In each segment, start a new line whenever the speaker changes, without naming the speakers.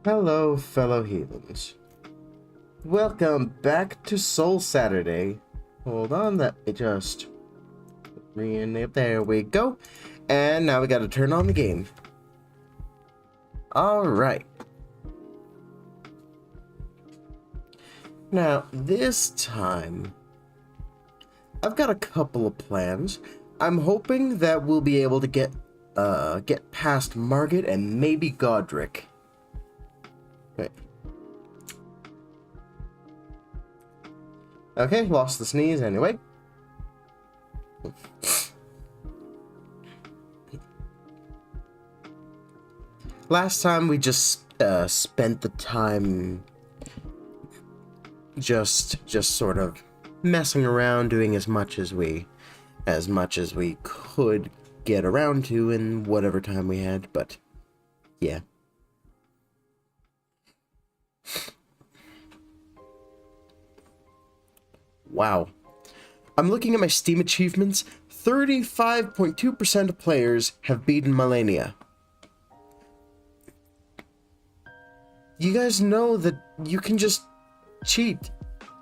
Hello, fellow heathens. Welcome back to Soul Saturday. Hold on, let me just rename. There we go. And now we gotta turn on the game. Alright. Now, this time, I've got a couple of plans. I'm hoping that we'll be able to get past Margit and maybe Godric. Wait. Okay, lost the sneeze anyway. Last time we just spent the time just sort of messing around, doing as much as we could get around to in whatever time we had, but yeah. Wow. I'm looking at my Steam achievements. 35.2% of players have beaten Malenia. You guys know that you can just cheat.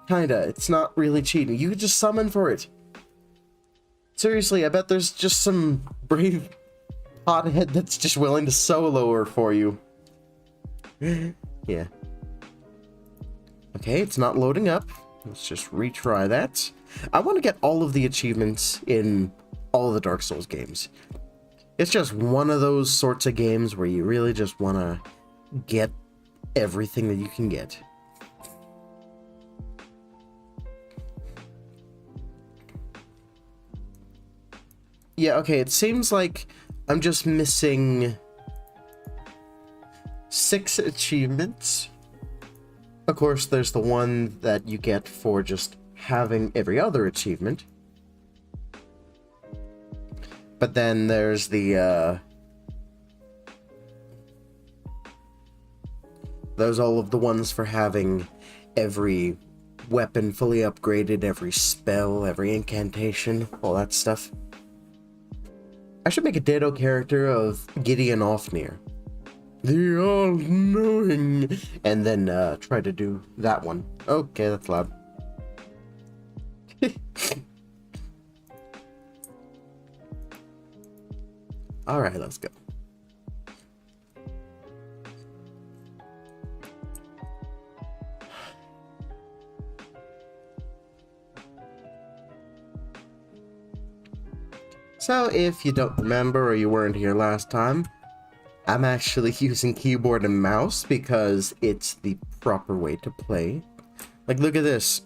Kinda. It's not really cheating. You can just summon for it. Seriously, I bet there's just some brave pothead that's just willing to solo her for you. Yeah. Okay, it's not loading up. Let's just retry that. I want to get all of the achievements in all of the Dark Souls games. It's just one of those sorts of games where you really just want to get everything that you can get. Yeah, okay, it seems like I'm just missing 6 achievements. Of course, there's the one that you get for just having every other achievement. But then there's the, there's all of the ones for having every weapon fully upgraded, every spell, every incantation, all that stuff. I should make a Ditto character of Gideon Ofnir. The all-knowing, and then try to do that one. Okay, that's loud. Alright, let's go. So, if you don't remember or you weren't here last time, I'm actually using keyboard and mouse because it's the proper way to play. Like, look at this.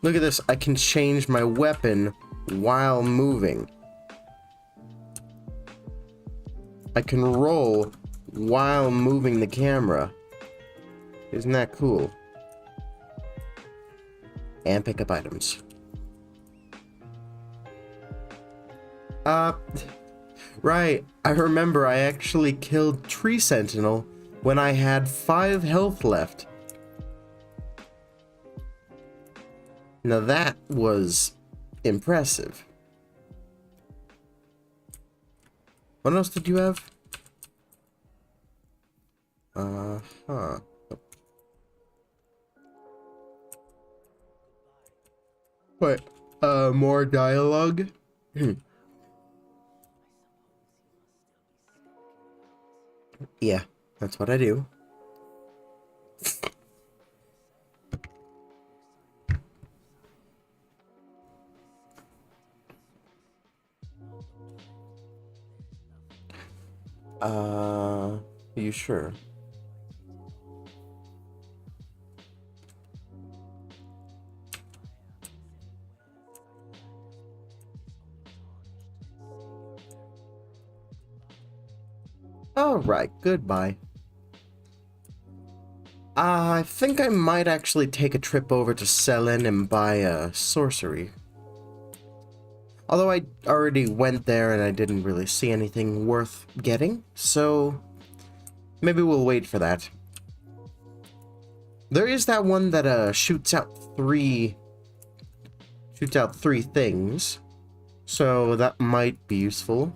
Look at this. I can change my weapon while moving. I can roll while moving the camera. Isn't that cool? And pick up items. Right, I remember I actually killed Tree Sentinel when I had 5 health left. Now that was impressive. What else did you have? Uh-huh. What? More dialogue? Yeah, that's what I do. Are you sure? Alright, goodbye. I think I might actually take a trip over to Selen and buy a sorcery. Although I already went there and I didn't really see anything worth getting, so maybe we'll wait for that. There is that one that shoots out three things, so that might be useful.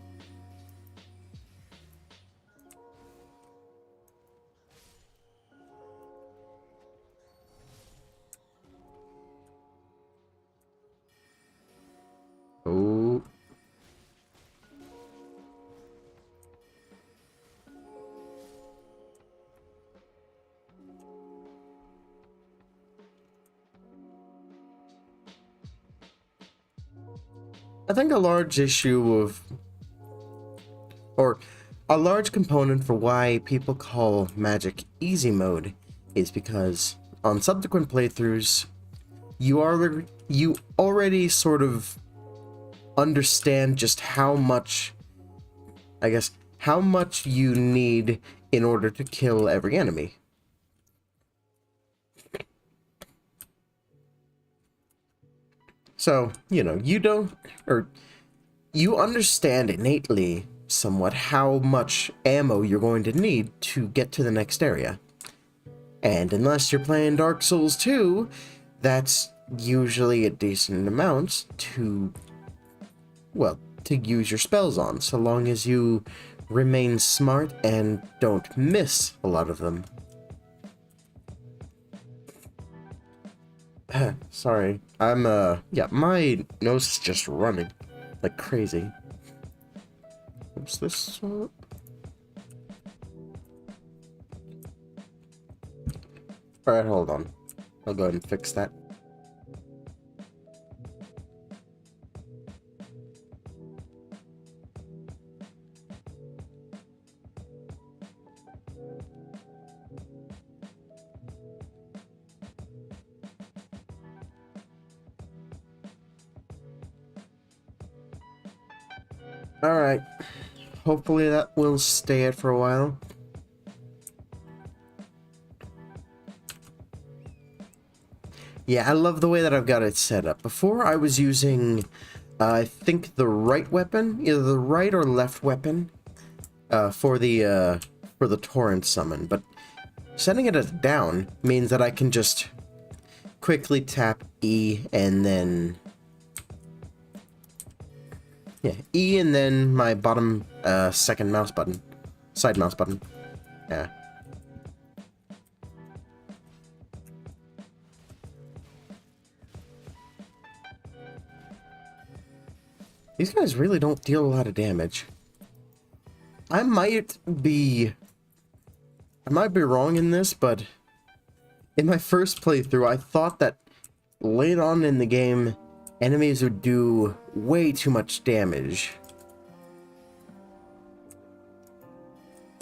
I think a large issue of, or a large component for why people call Magic easy mode is because on subsequent playthroughs, you already sort of understand just how much, I guess, how much you need in order to kill every enemy. So, you know, you understand innately somewhat how much ammo you're going to need to get to the next area. And unless you're playing Dark Souls 2, that's usually a decent amount to, well, to use your spells on, so long as you remain smart and don't miss a lot of them. Sorry, yeah, my nose is just running like crazy. What's this? Alright, hold on. I'll go ahead and fix that. Alright. Hopefully that will stay it for a while. Yeah, I love the way that I've got it set up. Before I was using, I think the right weapon, either the right or left weapon, for the torrent summon, but setting it as down means that I can just quickly tap E and then, yeah, E and then my bottom, second mouse button, side mouse button, yeah. These guys really don't deal a lot of damage. I might be wrong in this, but in my first playthrough, I thought that late on in the game, enemies would do way too much damage.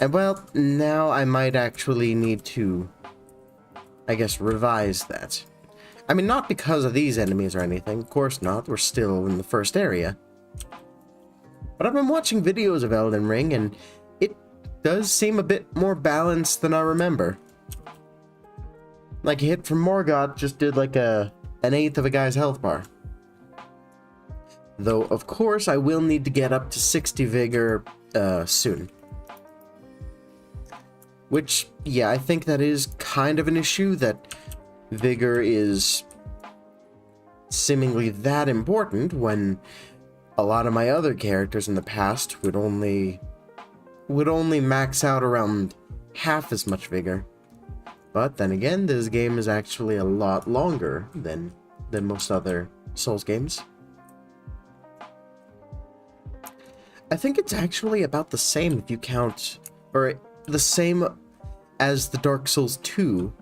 And well, now I might actually need to, I guess, revise that. I mean, not because of these enemies or anything, of course not, we're still in the first area. But I've been watching videos of Elden Ring, and it does seem a bit more balanced than I remember. Like, a hit from Morgott just did like an eighth of a guy's health bar. Though, of course, I will need to get up to 60 vigor soon. Which, yeah, I think that is kind of an issue, that vigor is seemingly that important when a lot of my other characters in the past would only max out around half as much vigor. But then again, this game is actually a lot longer than most other Souls games. I think it's actually about the same if you count, or the same as the Dark Souls 2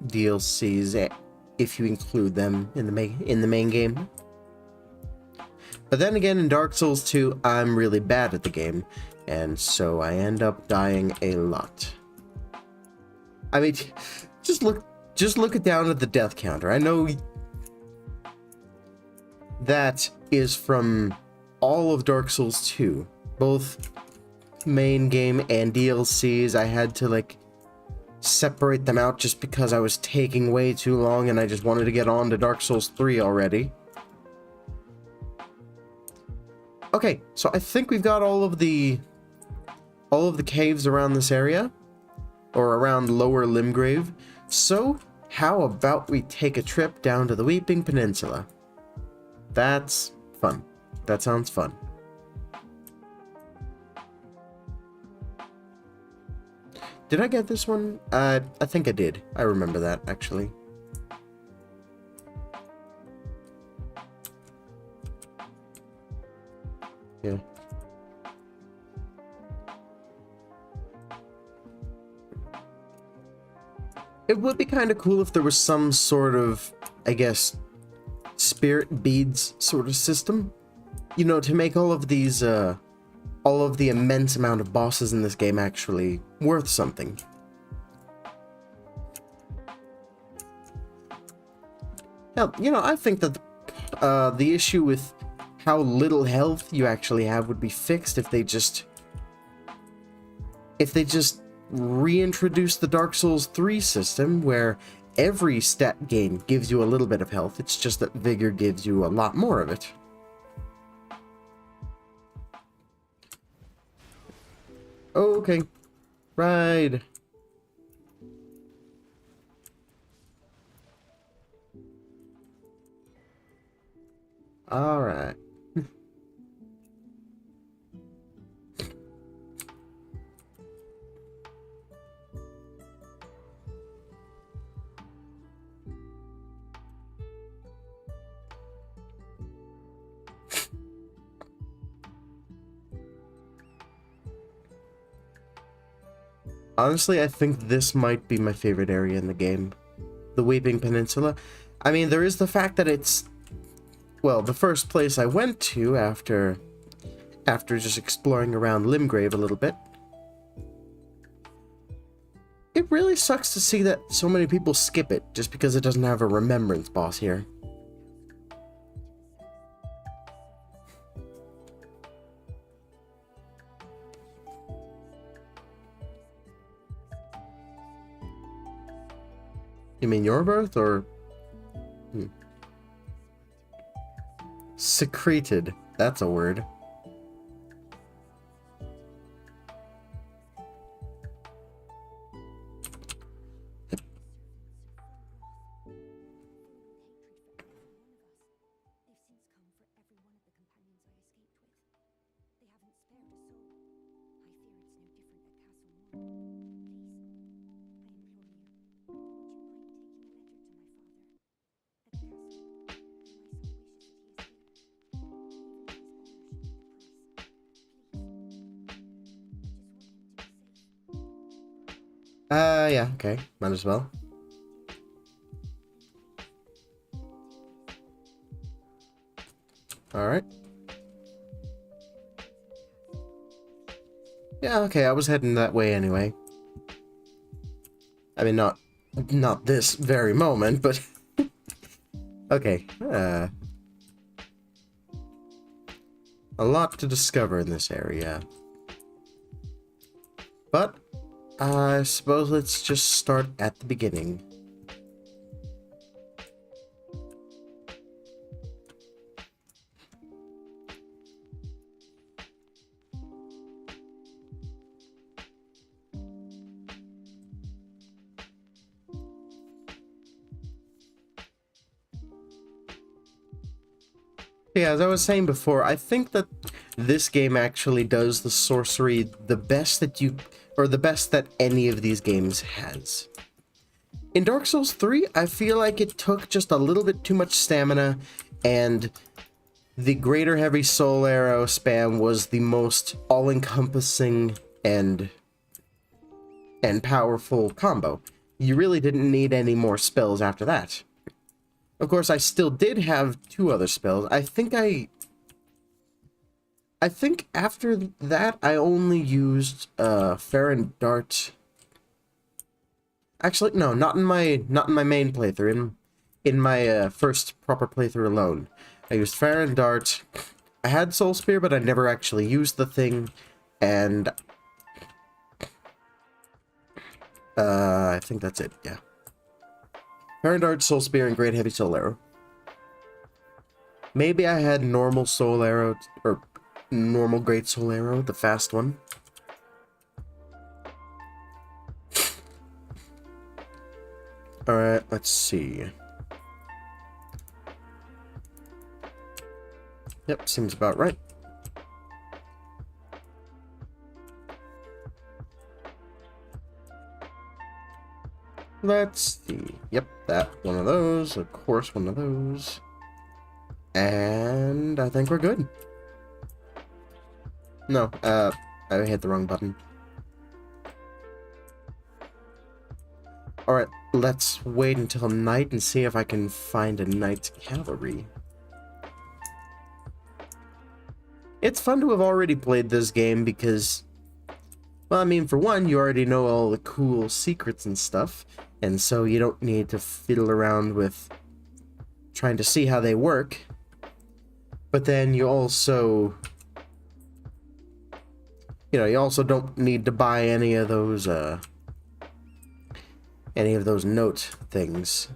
DLCs if you include them in the main game. But then again, in Dark Souls 2, I'm really bad at the game, and so I end up dying a lot. I mean, just look down at the death counter. I know that is from all of Dark Souls 2, both main game and DLCs. I had to like separate them out just because I was taking way too long and I just wanted to get on to Dark Souls 3 already. Okay, so I think we've got all of the caves around this area, or around Lower Limgrave. So, how about we take a trip down to the Weeping Peninsula? That's fun. That sounds fun. Did I get this one? I think I did. I remember that, actually. Yeah. It would be kind of cool if there was some sort of, I guess, spirit beads sort of system you know, to make all of these, all of the immense amount of bosses in this game actually worth something. Now, you know, I think that the issue with how little health you actually have would be fixed if they just reintroduce the Dark Souls 3 system where every stat gain gives you a little bit of health. It's just that Vigor gives you a lot more of it. Okay. Ride. Alright. Honestly, I think this might be my favorite area in the game. The Weeping Peninsula. I mean, there is the fact that it's, well, the first place I went to after just exploring around Limgrave a little bit. It really sucks to see that so many people skip it just because it doesn't have a remembrance boss here. You mean your birth, or... Secreted. That's a word. Yeah, okay. Might as well. Alright. Yeah, okay, I was heading that way anyway. I mean, not this very moment, but... Okay, a lot to discover in this area. But... I suppose let's just start at the beginning. Yeah, as I was saying before, I think that this game actually does the sorcery the best that the best that any of these games has. In Dark Souls 3, I feel like it took just a little bit too much stamina, and the Greater Heavy Soul Arrow spam was the most all-encompassing and powerful combo. You really didn't need any more spells after that. Of course, I still did have 2 other spells. I think after that, I only used Farron Dart. Actually, no, not in my main playthrough. In my first proper playthrough alone, I used Farron Dart. I had Soul Spear, but I never actually used the thing, and I think that's it. Yeah, Farron Dart, Soul Spear, and Great Heavy Soul Arrow. Maybe I had normal Soul Arrow or normal Great Soul Arrow, the fast one. Alright, let's see. Yep, seems about right. Let's see. Yep, that one of those. Of course, one of those. And I think we're good. No, I hit the wrong button. Alright, let's wait until night and see if I can find a knight's cavalry. It's fun to have already played this game because, well, I mean, for one, you already know all the cool secrets and stuff, and so you don't need to fiddle around with trying to see how they work. But then you also, you also don't need to buy any of those note things.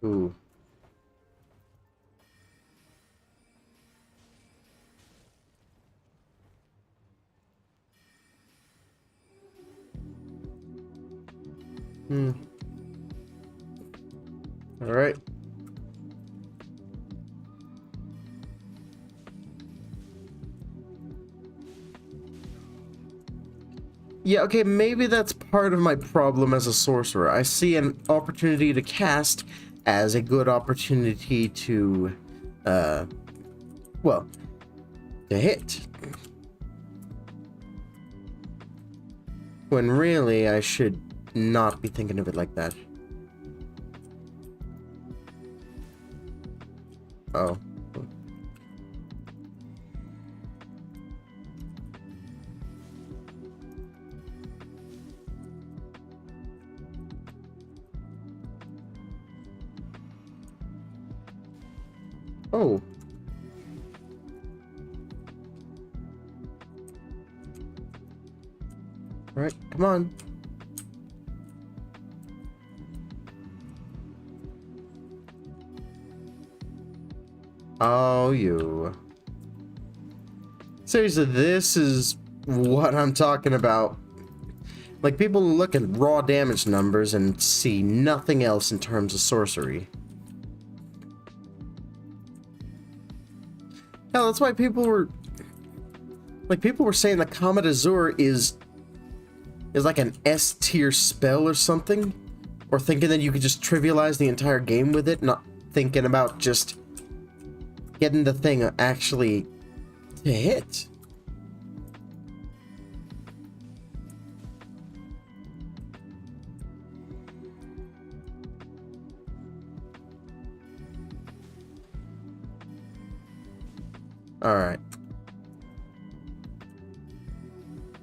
Ooh. All right. Yeah, okay, maybe that's part of my problem as a sorcerer. I see an opportunity to cast as a good opportunity to, well, to hit. When really, I should not be thinking of it like that. Oh. Oh. Alright, come on. Oh, you. Seriously, this is what I'm talking about. Like, people look at raw damage numbers and see nothing else in terms of sorcery. Hell, that's why people were saying that Comet Azure is like an S tier spell or something, or thinking that you could just trivialize the entire game with it, not thinking about just getting the thing actually to hit. Alright.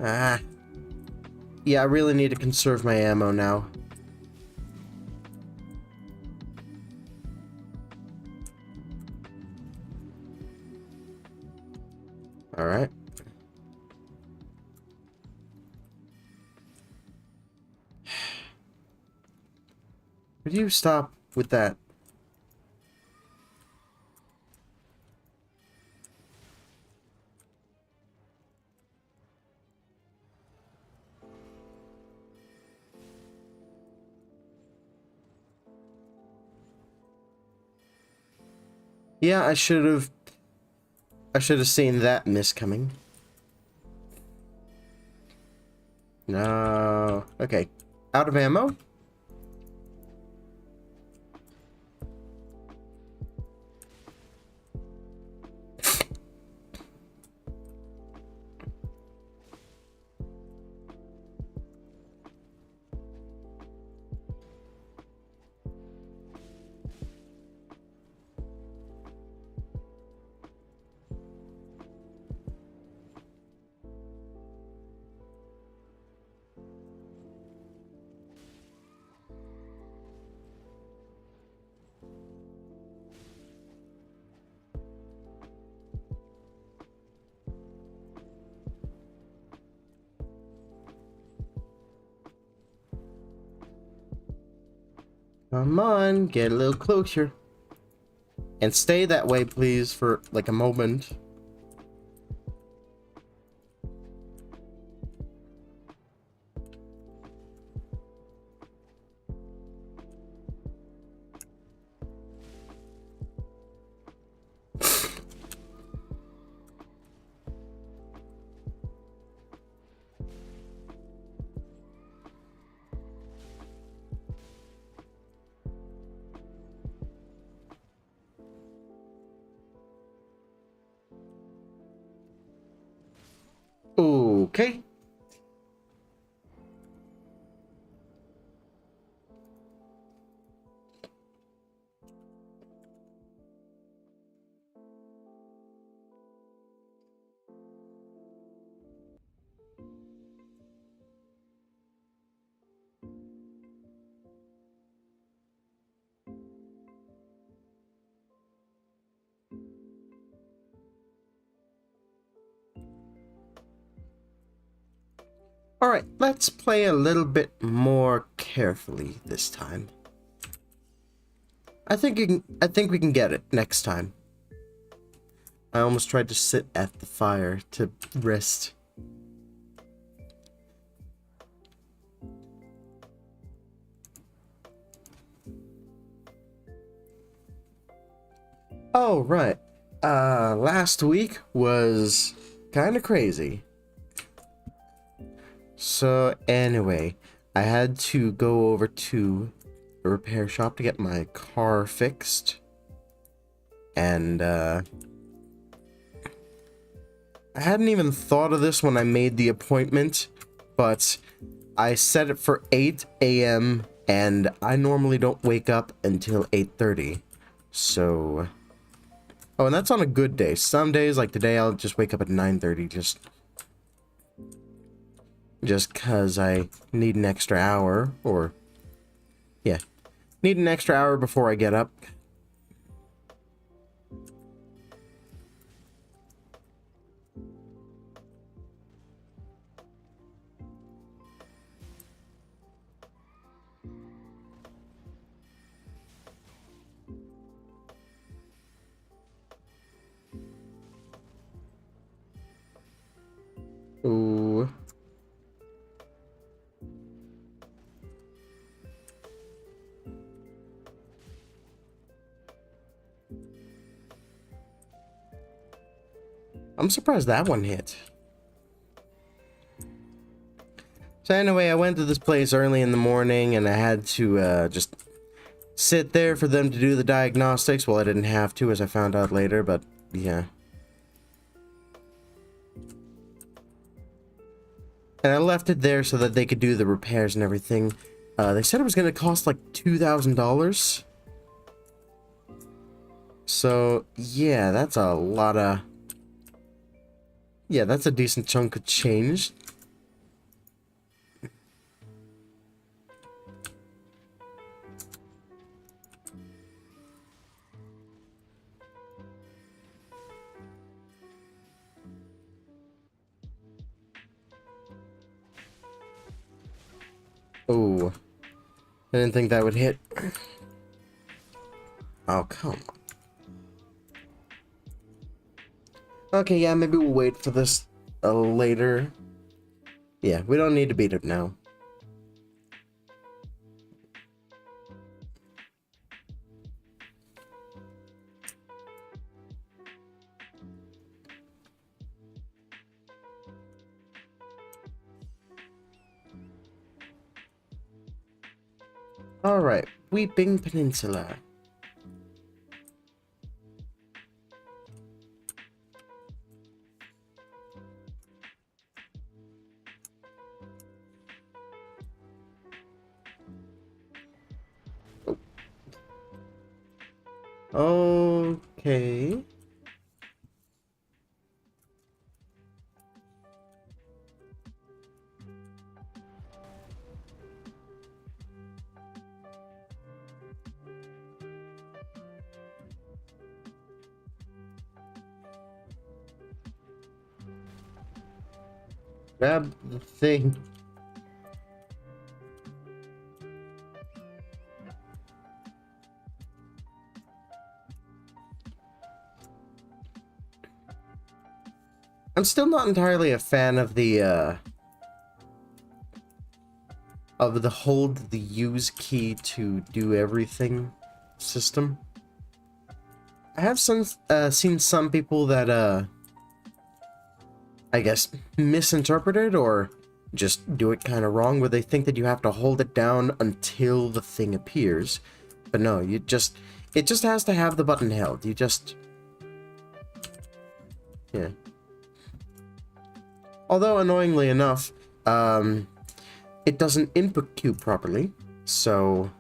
Ah. Yeah, I really need to conserve my ammo now. Alright. Would you stop with that? Yeah, I should have seen that miss coming. No. Okay. Out of ammo? Come on, get a little closer. And stay that way, please, for like a moment. Okay. Alright, let's play a little bit more carefully this time. I think we can get it next time. I almost tried to sit at the fire to rest. Oh, right. Last week was kind of crazy. So anyway, I had to go over to a repair shop to get my car fixed. And, I hadn't even thought of this when I made the appointment, but I set it for 8 a.m. and I normally don't wake up until 8:30. So... Oh, and that's on a good day. Some days, like today, I'll just wake up at 9:30 just cause I need an extra hour, or... Yeah. Need an extra hour before I get up. Ooh. I'm surprised that one hit. So anyway, I went to this place early in the morning and I had to just sit there for them to do the diagnostics. Well, I didn't have to, as I found out later, but yeah. And I left it there so that they could do the repairs and everything. They said it was going to cost like $2,000. So, yeah, that's a lot of... Yeah, that's a decent chunk of change. Oh, I didn't think that would hit. Oh, come on. Okay, yeah, maybe we'll wait for this later. Yeah, we don't need to beat it now. Alright, Weeping Peninsula. Okay. Grab the thing. I'm still not entirely a fan of the hold the use key to do everything system. I have seen some people that I guess misinterpret it or just do it kind of wrong, where they think that you have to hold it down until the thing appears. But no, it just has to have the button held. You just... Yeah. Although, annoyingly enough, it doesn't input queue properly, so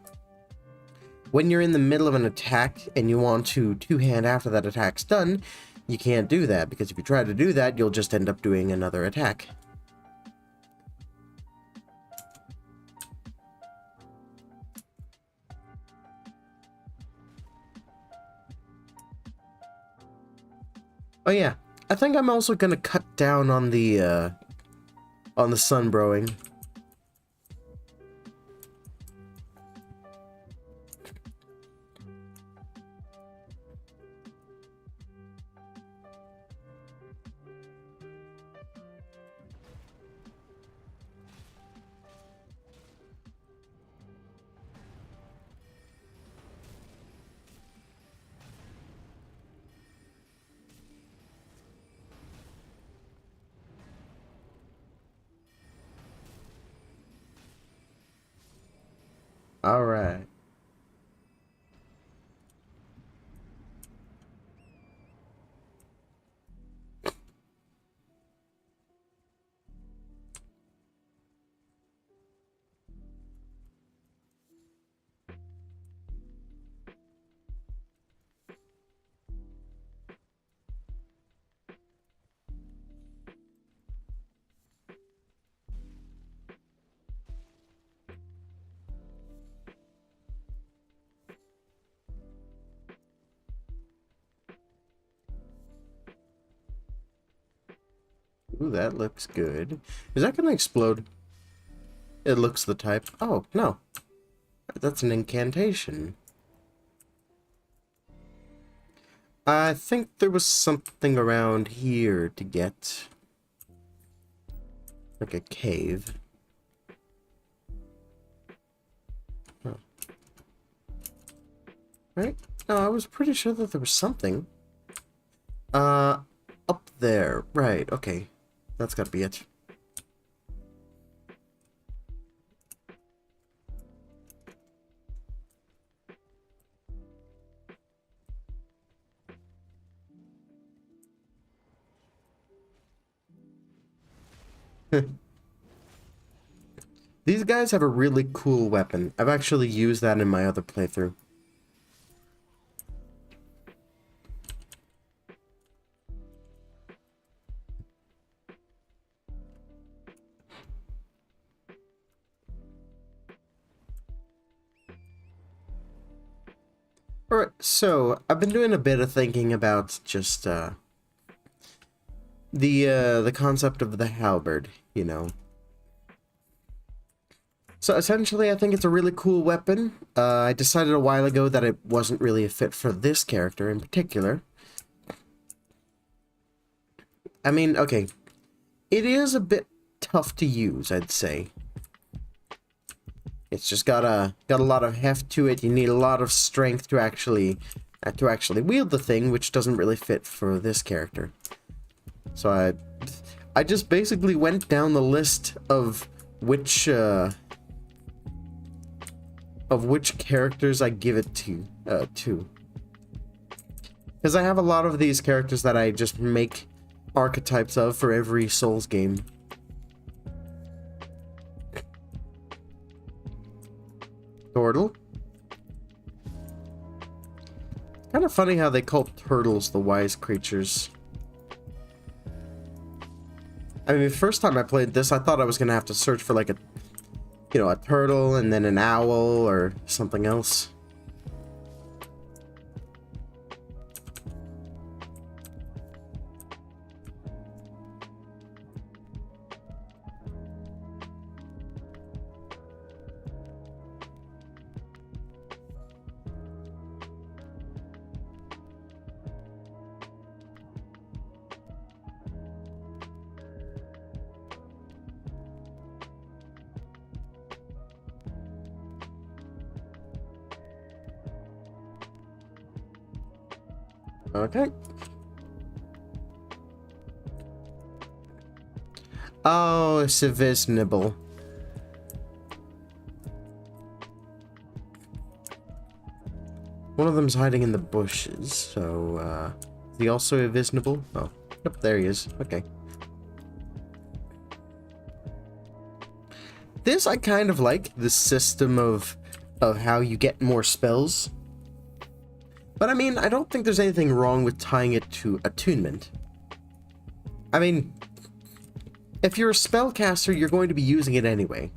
when you're in the middle of an attack and you want to two-hand after that attack's done, you can't do that, because if you try to do that, you'll just end up doing another attack. Oh yeah, I think I'm also gonna cut down on the sunbrowing. All right. Ooh, that looks good. Is that gonna explode? It looks the type. Oh, no. That's an incantation. I think there was something around here to get. Like a cave. Huh. Right? No, I was pretty sure that there was something. Up there. Right, okay. That's gotta be it. These guys have a really cool weapon. I've actually used that in my other playthrough. Alright, so I've been doing a bit of thinking about just the concept of the halberd, you know. So essentially, I think it's a really cool weapon. I decided a while ago that it wasn't really a fit for this character in particular. I mean, okay, it is a bit tough to use, I'd say. It's just got a lot of heft to it. You need a lot of strength to actually wield the thing, which doesn't really fit for this character. So I just basically went down the list of which characters I give it to. Because I have a lot of these characters that I just make archetypes of for every Souls game. Turtle. Kind of funny how they call turtles the wise creatures. I mean, the first time I played this, I thought I was gonna have to search for like a turtle and then an owl or something else. Okay. Oh, it's a Visnibble. One of them's hiding in the bushes, so, is he also a Visnibble? Oh, yep, there he is. Okay. This I kind of like, the system of how you get more spells. But I mean, I don't think there's anything wrong with tying it to attunement. I mean, if you're a spellcaster, you're going to be using it anyway.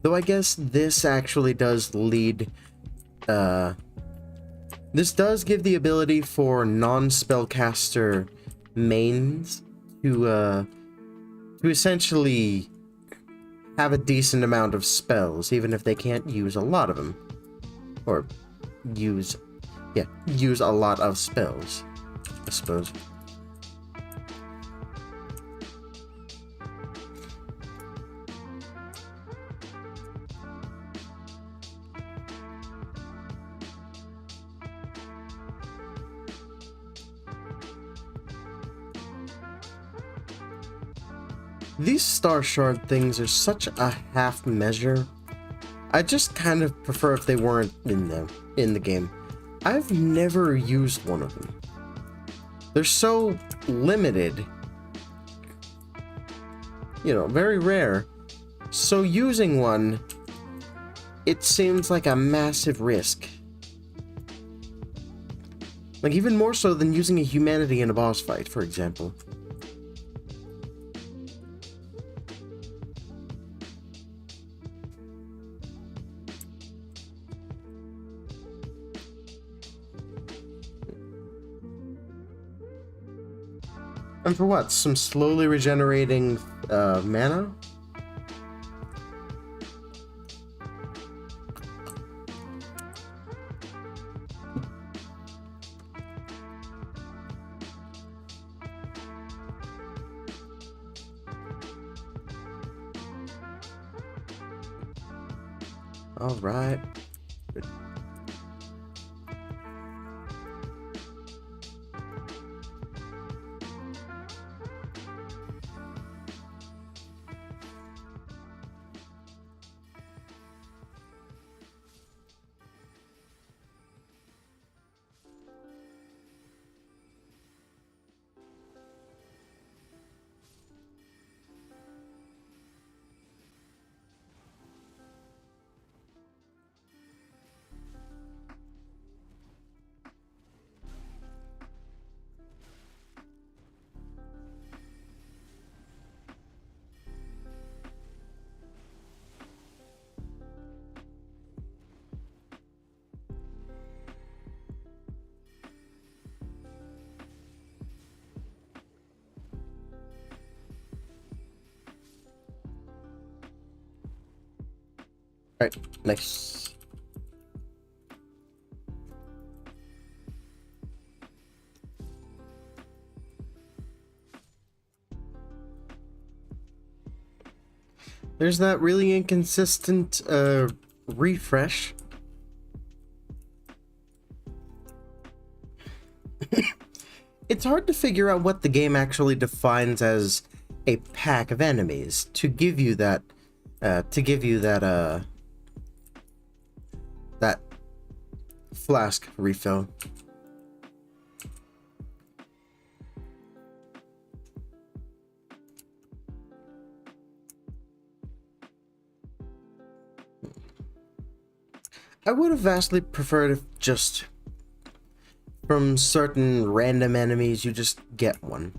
Though I guess this actually does lead... this does give the ability for non-spellcaster mains to essentially have a decent amount of spells, even if they can't use a lot of them. Or use a lot of spells, I suppose. These star shard things are such a half measure. I just kind of prefer if they weren't in the game. I've never used one of them. They're so limited. You know, very rare. So using one, it seems like a massive risk. Like even more so than using a humanity in a boss fight, for example. And for what? Some slowly regenerating mana? All right. Alright, nice. There's that really inconsistent refresh. It's hard to figure out what the game actually defines as a pack of enemies to give you that that flask refill. I would have vastly preferred if just from certain random enemies you just get one.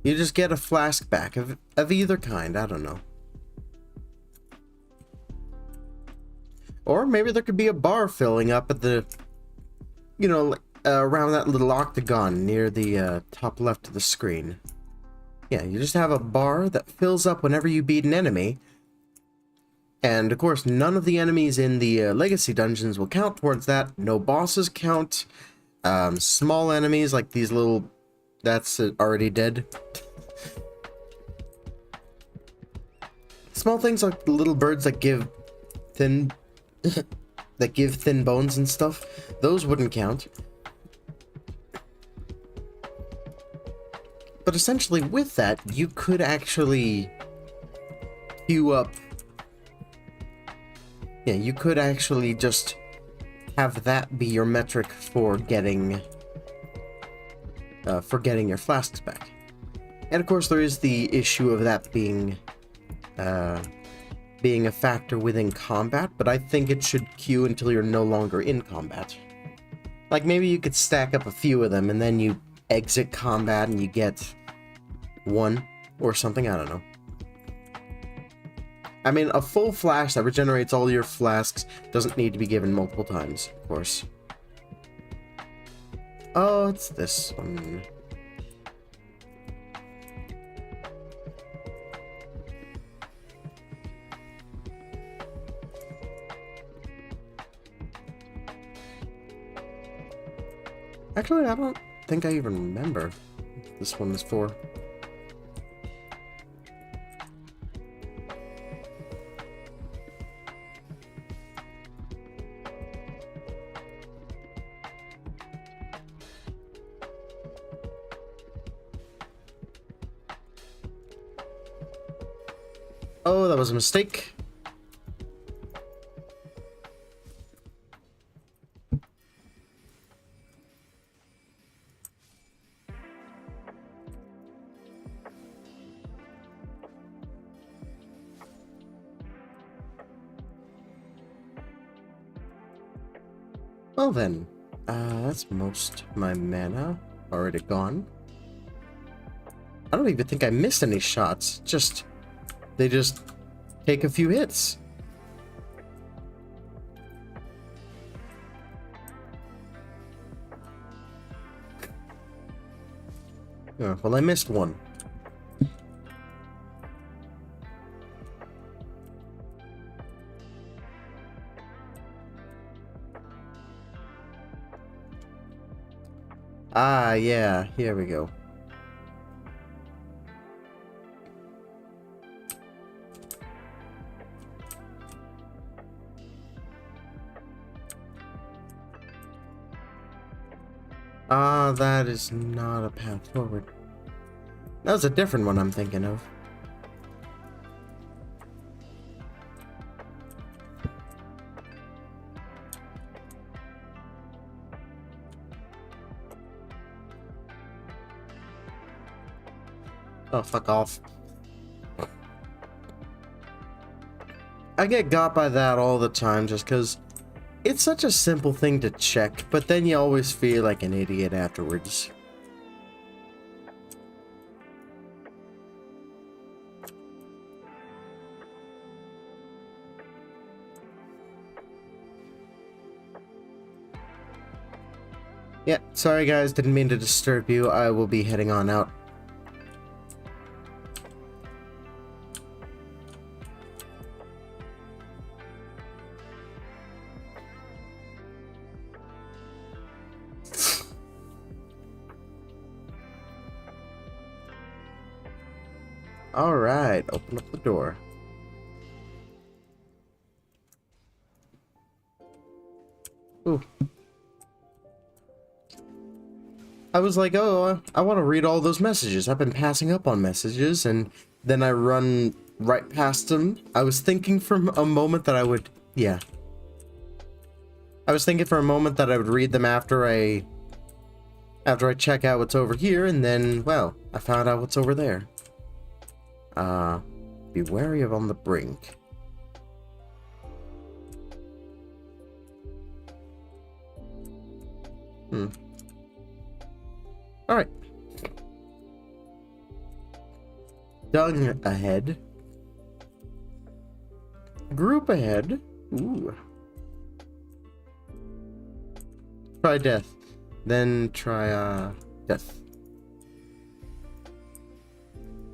You just get a flask back of either kind, I don't know. Or maybe there could be a bar filling up at the, you know, around that little octagon near the top left of the screen. Yeah, you just have a bar that fills up whenever you beat an enemy. And of course, none of the enemies in the legacy dungeons will count towards that. No bosses count. Small enemies like these little... That's already dead. Small things like the little birds that give thin... that give thin bones and stuff. Those wouldn't count. But essentially with that, you could actually queue up... Yeah, you could actually just have that be your metric for getting your flasks back. And of course there is the issue of that being being a factor within combat, but I think it should queue until you're no longer in combat. Like, maybe you could stack up a few of them, and then you exit combat and you get one or something, I don't know. I mean, a full flash that regenerates all your flasks doesn't need to be given multiple times, of course. Oh, it's this one. Actually, I don't think I even remember what this one is for. Oh, that was a mistake. Well then, that's most of my mana already gone. I don't even think I missed any shots. They just take a few hits. Oh, well, I missed one. Ah, yeah, here we go. Ah, that is not a path forward. That was a different one I'm thinking of. Oh, fuck off. I get got by that all the time just because it's such a simple thing to check, but then you always feel like an idiot afterwards. Yeah, sorry guys, didn't mean to disturb you. I will be heading on out. Alright, open up the door. Ooh. I was like, oh, I want to read all those messages. I've been passing up on messages, and then I run right past them. I was thinking for a moment that I would... Yeah. I was thinking for a moment that I would read them after I check out what's over here, and then, well, I found out what's over there. Be wary of on the brink. Alright. Dung ahead. Group ahead. Ooh. Try death. Then try, death.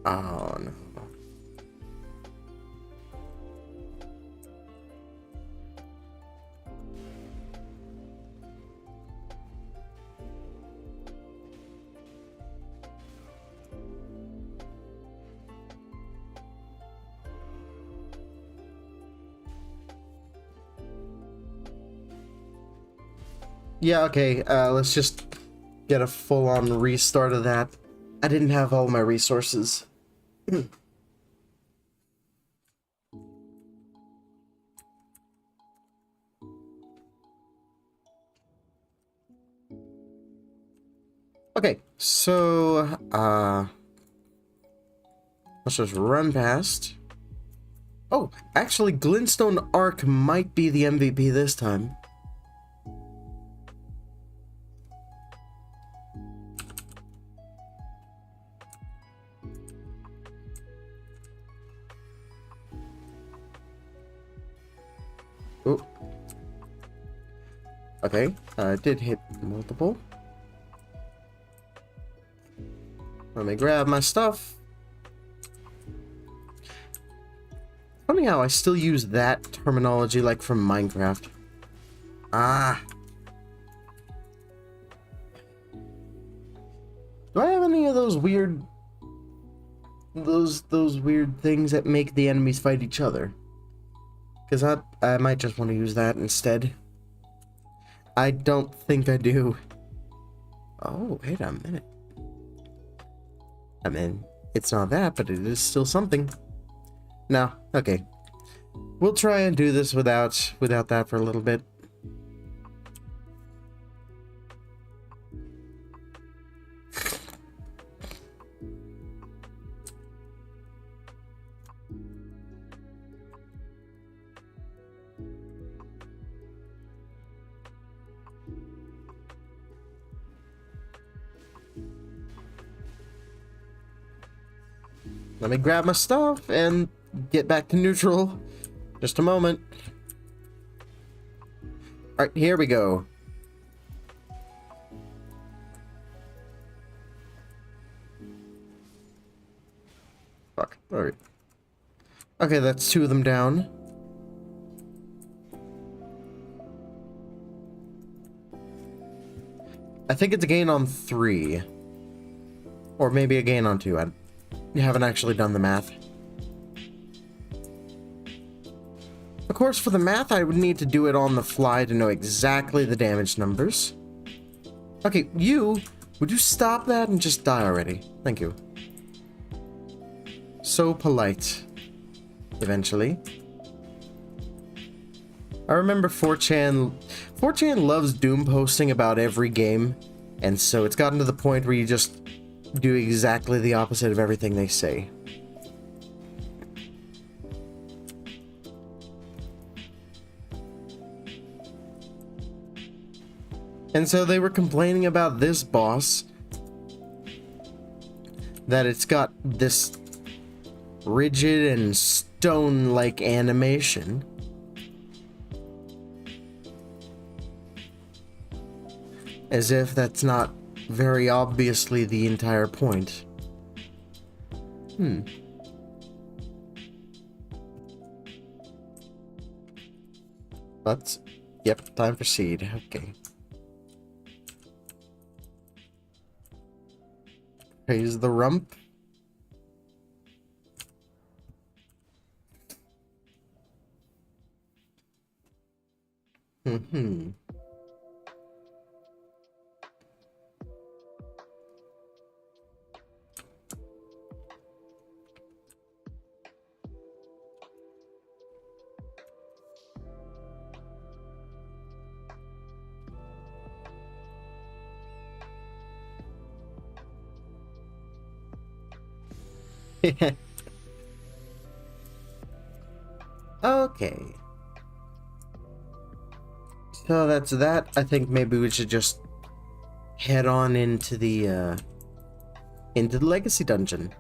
Oh, no. Yeah, okay, let's just get a full-on restart of that. I didn't have all my resources. Okay, so, let's just run past Oh, actually, Glintstone Arc might be the MVP this time. Oh. Okay, did hit multiple. Let me grab my stuff. Funny how I still use that terminology like from Minecraft. Ah. Do I have any of those weird... Those weird things that make the enemies fight each other? Because I might just want to use that instead. I don't think I do. Oh, wait a minute. I mean, it's not that, but it is still something. No, okay. We'll try and do this without that for a little bit. Let me grab my stuff and get back to neutral. Just a moment. Alright, here we go. Fuck. Alright. Okay, that's 2 of them down. I think it's a gain on 3. Or maybe a gain on 2. I haven't actually done the math. Of course, for the math, I would need to do it on the fly to know exactly the damage numbers. Okay, would you stop that and just die already? Thank you. So polite. Eventually. I remember 4chan loves doom posting about every game, and so it's gotten to the point where you just do exactly the opposite of everything they say. And so they were complaining about this boss, that it's got this rigid and stone-like animation. As if that's not very obviously the entire point. Let's... Yep, time for seed. Okay. Praise the rump. Okay. So that's that. I think maybe we should just head on into the legacy dungeon.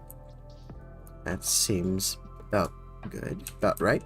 That seems about good. About right.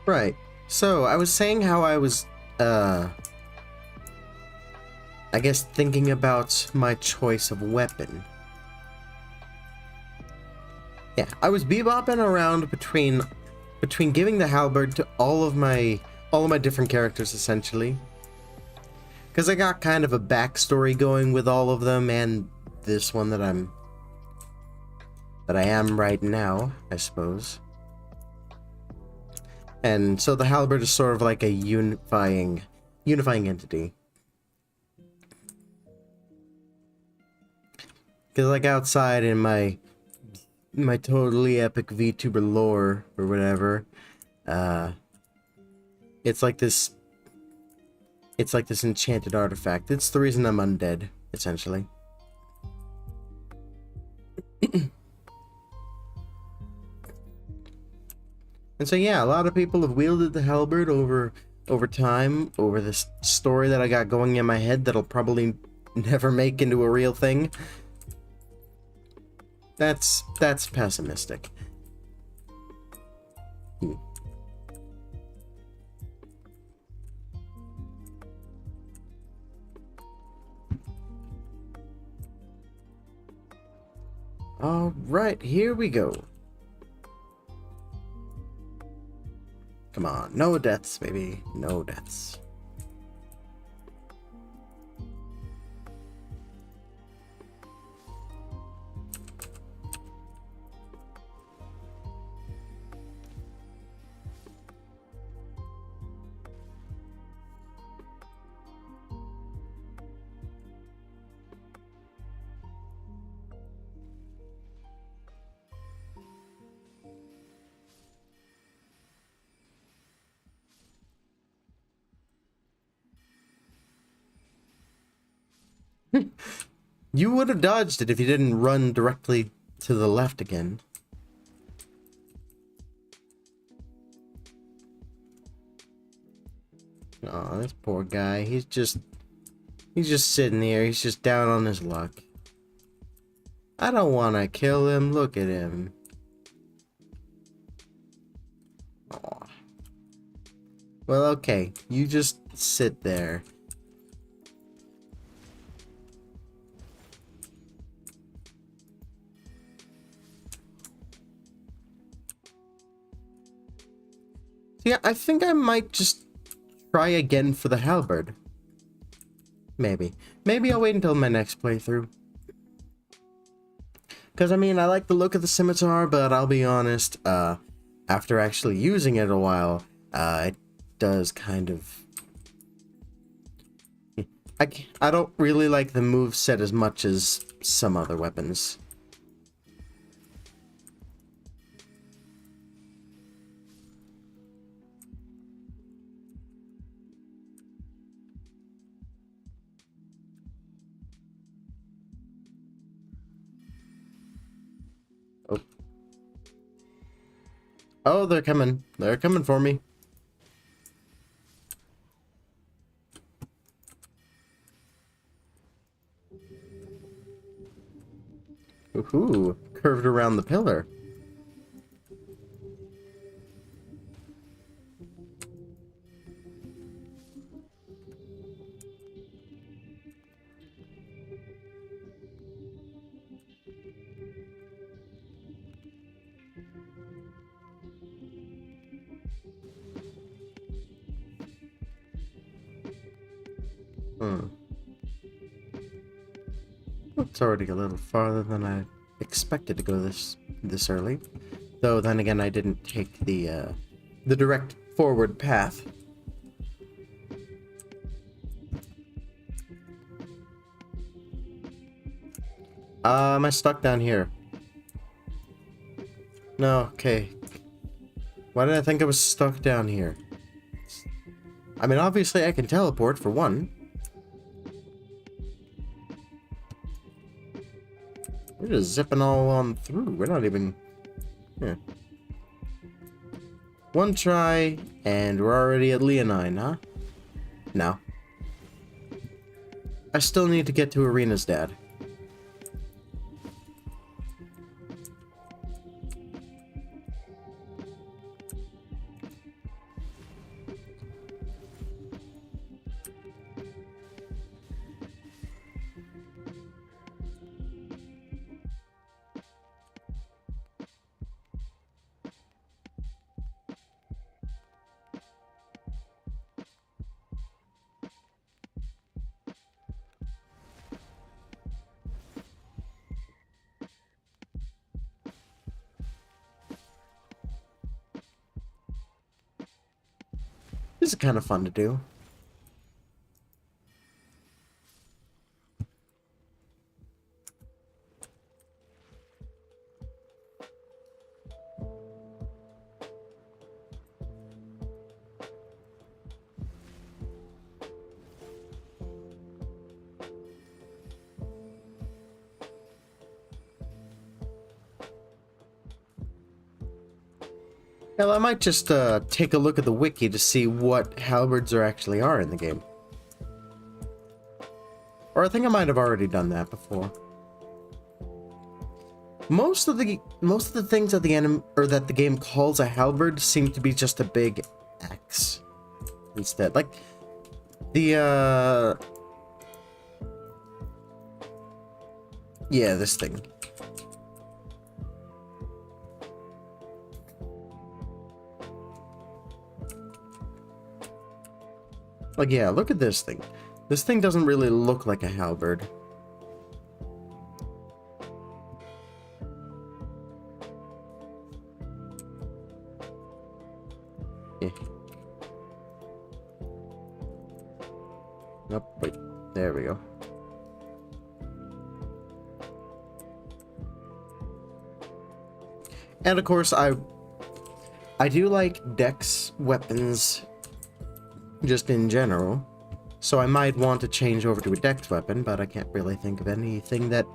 Right. So, I was saying how I was, I guess thinking about my choice of weapon. Yeah, I was bebopping around between giving the halberd to all of my different characters essentially. Because I got kind of a backstory going with all of them, and this one that I am right now, I suppose. And so the halberd is sort of like a unifying entity. Because like outside in my totally epic VTuber lore or whatever, it's like this enchanted artifact. It's the reason I'm undead, essentially. And so yeah, a lot of people have wielded the halberd over time, over this story that I got going in my head that'll probably never make into a real thing. That's pessimistic. All right, here we go. Come on, no deaths, baby, no deaths. You would have dodged it if you didn't run directly to the left again. Oh, this poor guy. He's just sitting there. He's just down on his luck. I don't want to kill him. Look at him. Aw. Well, okay. You just sit there. Yeah, I think I might just try again for the halberd. Maybe. Maybe I'll wait until my next playthrough. Because, I mean, I like the look of the scimitar, but I'll be honest, after actually using it a while, it does kind of... I don't really like the moveset as much as some other weapons. Oh. Oh, they're coming. They're coming for me. Ooh, curved around the pillar. It's already a little farther than I expected to go this early. Though then again, I didn't take the direct forward path. Am I stuck down here? No, okay. Why did I think I was stuck down here? I mean, obviously I can teleport for one. We're just zipping all on through. We're not even... Yeah. One try, and we're already at Leonine, huh? No. I still need to get to Arena's dad. This is kind of fun to do. Hell, I might just take a look at the wiki to see what halberds there actually are in the game. Or I think I might have already done that before. Most of the things that the game calls a halberd seem to be just a big axe instead. Like the yeah, this thing. Like, yeah, look at this thing. This thing doesn't really look like a halberd. Eh. Nope, wait. There we go. And of course, I do like dex weapons just in general, so I might want to change over to a dex weapon, but I can't really think of anything that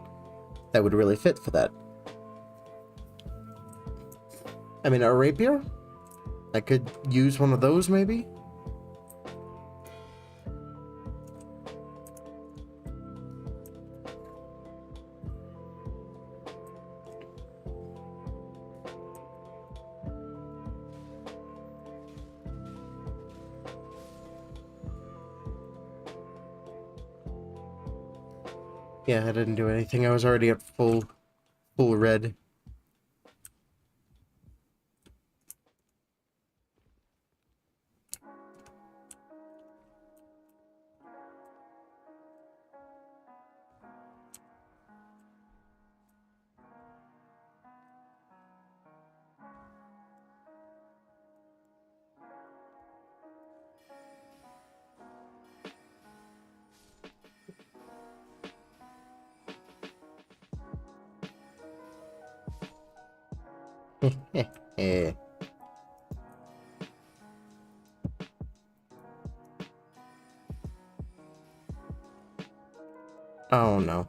would really fit for that. I mean, a rapier? I could use one of those, maybe? Yeah, I didn't do anything. I was already at full red. Eh. Oh no.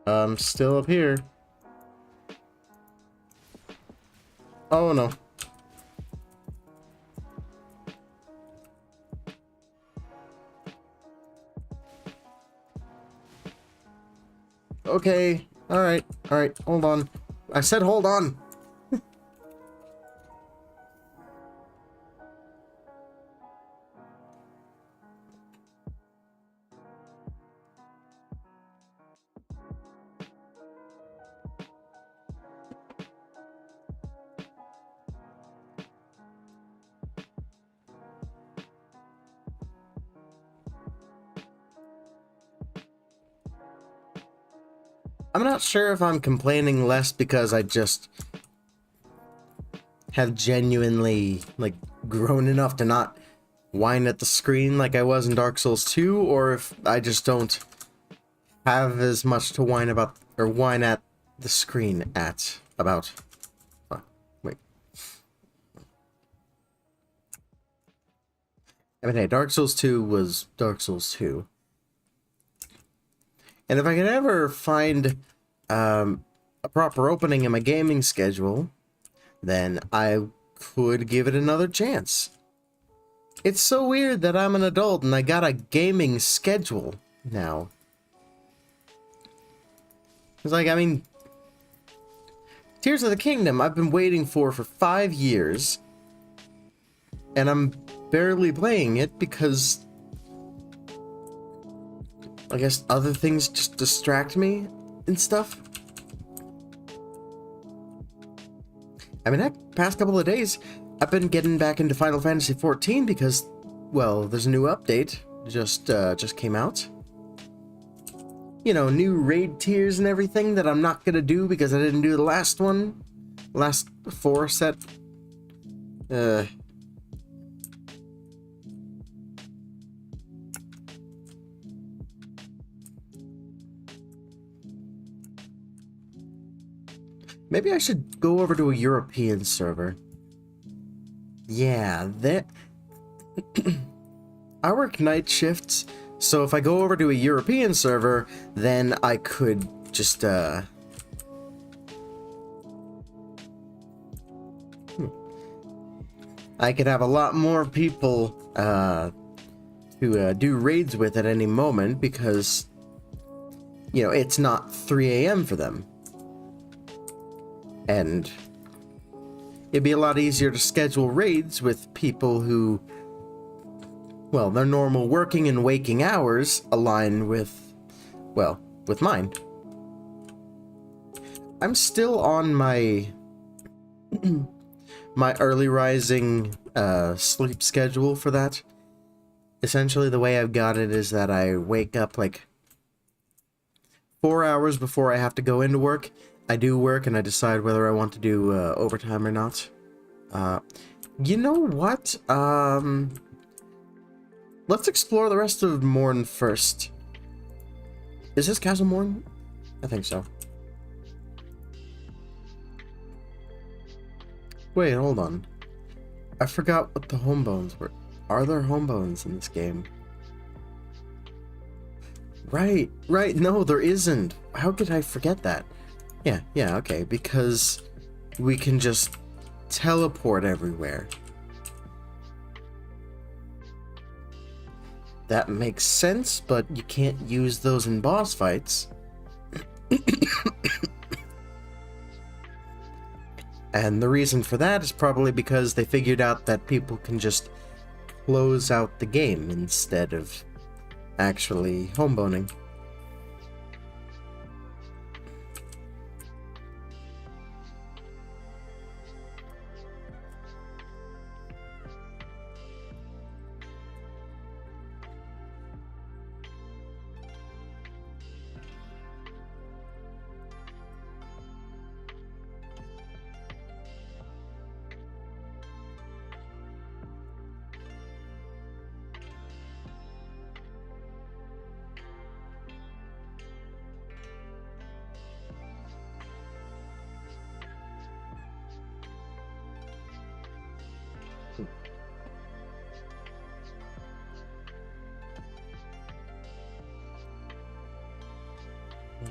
I'm still up here. Oh no. Okay. Alright. Alright. Hold on. I said hold on. I'm not sure if I'm complaining less because I just have genuinely, like, grown enough to not whine at the screen like I was in Dark Souls 2, or if I just don't have as much to whine about, or whine at the screen about. Wait. I mean, hey, Dark Souls 2 was Dark Souls 2. And if I could ever find a proper opening in my gaming schedule, then I could give it another chance. It's so weird that I'm an adult and I got a gaming schedule now. It's like, I mean, Tears of the Kingdom I've been waiting for 5 years, and I'm barely playing it because I guess other things just distract me and stuff. I mean, that past couple of days, I've been getting back into Final Fantasy XIV because, well, there's a new update just came out. You know, new raid tiers and everything that I'm not gonna do because I didn't do the last one. Last 4 set. Maybe I should go over to a European server. Yeah, that... I work night shifts, so if I go over to a European server, then I could just, I could have a lot more people, to do raids with at any moment, because, you know, it's not 3 a.m. for them. And it'd be a lot easier to schedule raids with people who, well, their normal working and waking hours align with, well, with mine. I'm still on my my early rising sleep schedule for that. Essentially, the way I've got it is that I wake up like 4 hours before I have to go into work. I do work and I decide whether I want to do overtime or not. You know what? Let's explore the rest of Morn first. Is this Castle Morn? I think so. Wait, hold on. I forgot what the homebones were. Are there homebones in this game? Right, no, there isn't. How could I forget that? Yeah, okay, because we can just teleport everywhere. That makes sense, but you can't use those in boss fights. And the reason for that is probably because they figured out that people can just close out the game instead of actually homeboning.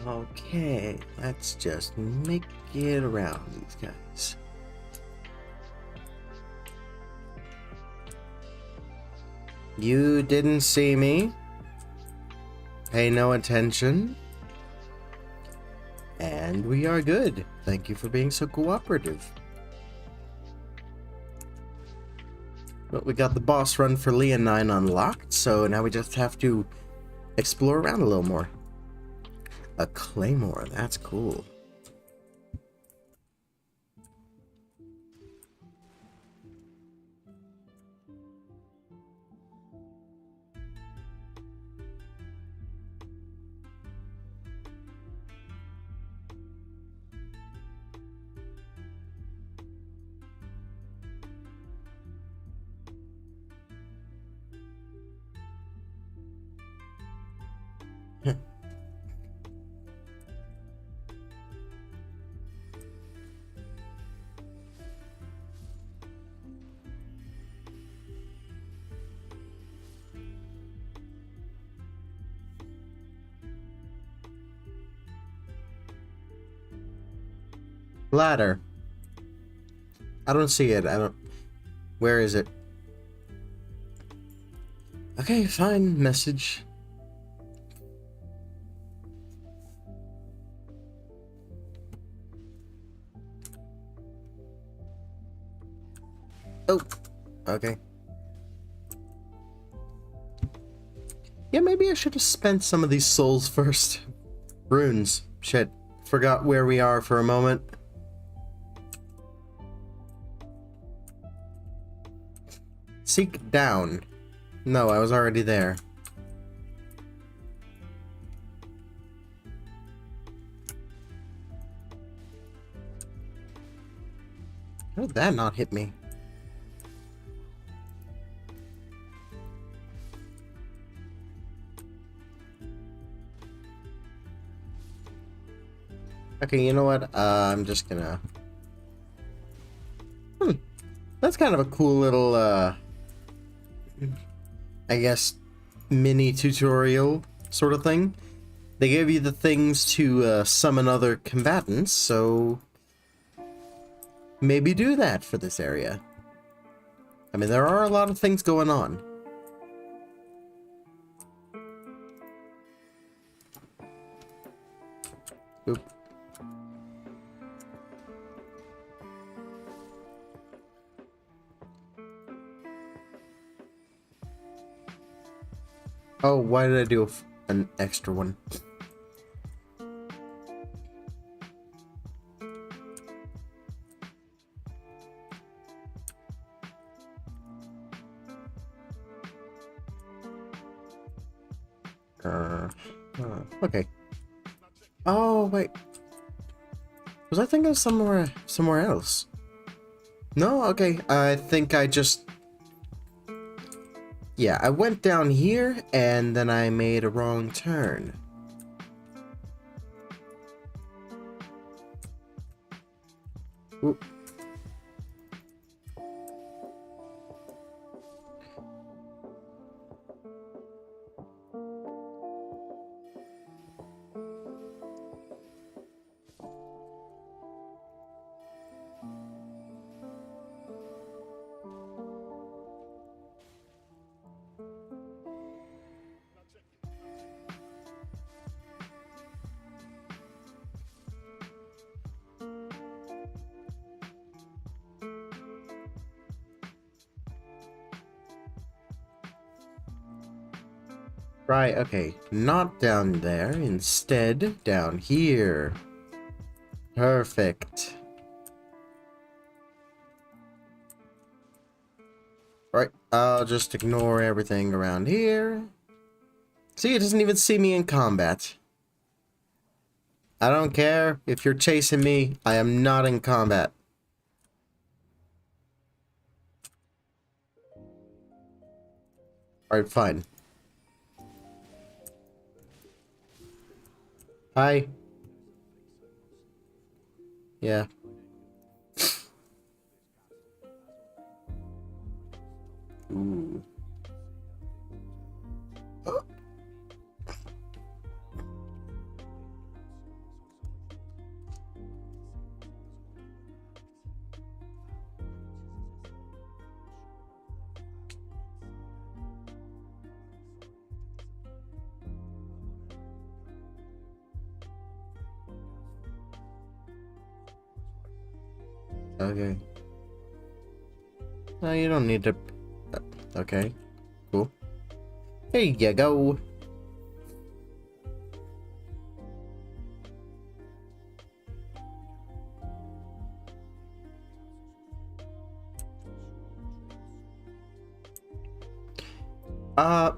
Okay, let's just make it around these guys. You didn't see me. Pay no attention. And we are good. Thank you for being so cooperative. Well, we got the boss run for Leonine unlocked, so now we just have to explore around a little more. A claymore, that's cool. Ladder. I don't see it. Where is it? Okay, fine. Message. Oh. Okay. Yeah, maybe I should have spent some of these souls first. Runes. Shit. Forgot where we are for a moment. Seek down. No, I was already there. did that not hit me? Okay, you know what? I'm just gonna... That's kind of a cool little, I guess, mini tutorial sort of thing. They gave you the things to summon other combatants, so maybe do that for this area. I mean, there are a lot of things going on. Oop. Oh, why did I do an extra one? Okay. Oh, wait. Was I thinking of somewhere else? No? Okay, I think I just... Yeah, I went down here, and then I made a wrong turn. Oop. Right, okay. Not down there. Instead, down here. Perfect. Right, I'll just ignore everything around here. See, it doesn't even see me in combat. I don't care if you're chasing me. I am not in combat. Alright, fine. Hi. Yeah. Ooh. Okay. No, you don't need to... Okay. Cool. Here you go.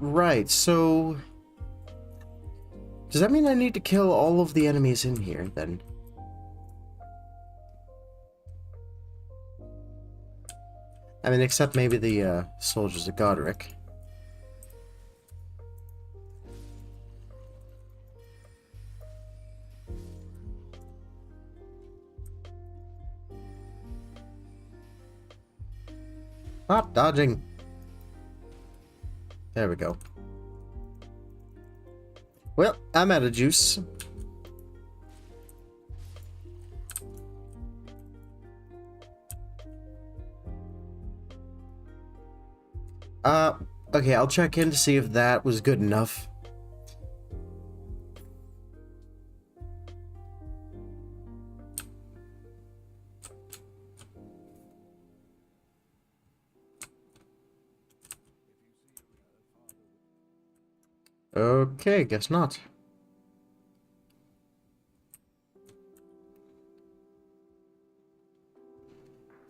Right, so... Does that mean I need to kill all of the enemies in here, then? I mean, except maybe the, soldiers of Godric. Stop dodging! There we go. Well, I'm out of juice. Okay, I'll check in to see if that was good enough. Okay, guess not.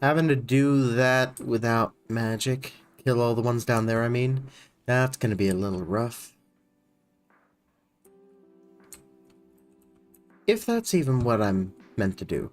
Having to do that without magic, kill all the ones down there, I mean, that's gonna be a little rough. If that's even what I'm meant to do.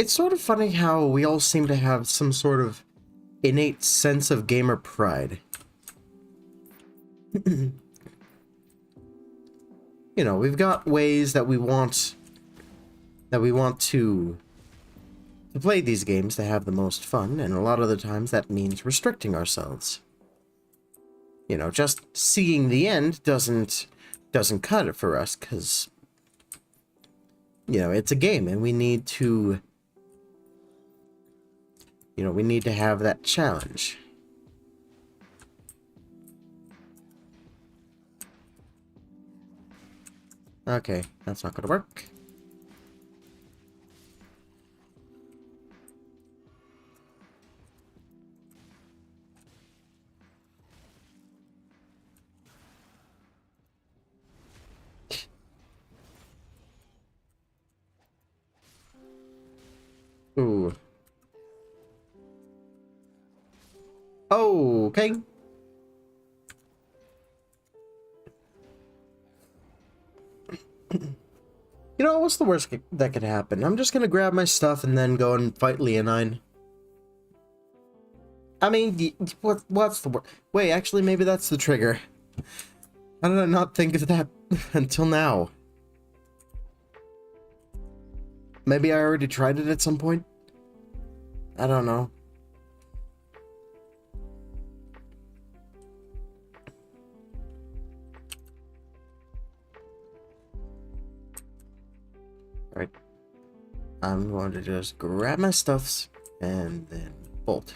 It's sort of funny how we all seem to have some sort of innate sense of gamer pride. You know, we've got ways that we want to play these games to have the most fun, and a lot of the times that means restricting ourselves. You know, just seeing the end doesn't cut it for us, because, you know, it's a game, and we need to, you know, we need to have that challenge. Okay, that's not gonna work. Ooh. Okay. You know, what's the worst that could happen? I'm just gonna grab my stuff and then go and fight Leonine. I mean, what's the worst? Wait, actually, maybe that's the trigger. How did I not think of that until now? Maybe I already tried it at some point? I don't know. Alright. I'm going to just grab my stuffs and then bolt.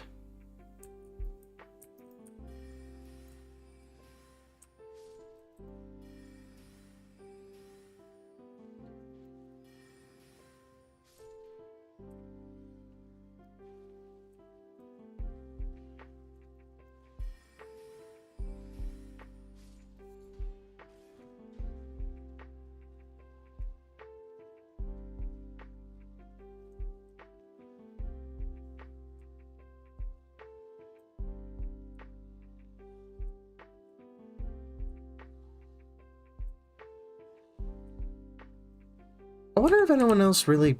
I wonder if anyone else really,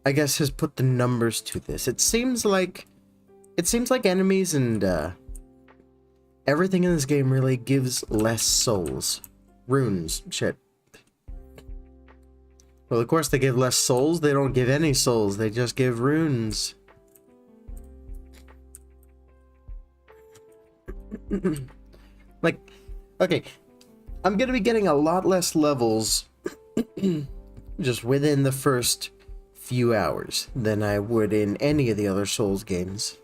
I guess, has put the numbers to this. It seems like enemies and everything in this game really gives less souls. Runes, shit. Well, of course they give less souls. They don't give any souls. They just give runes. Like, okay, I'm gonna be getting a lot less levels just within the first few hours than I would in any of the other Souls games.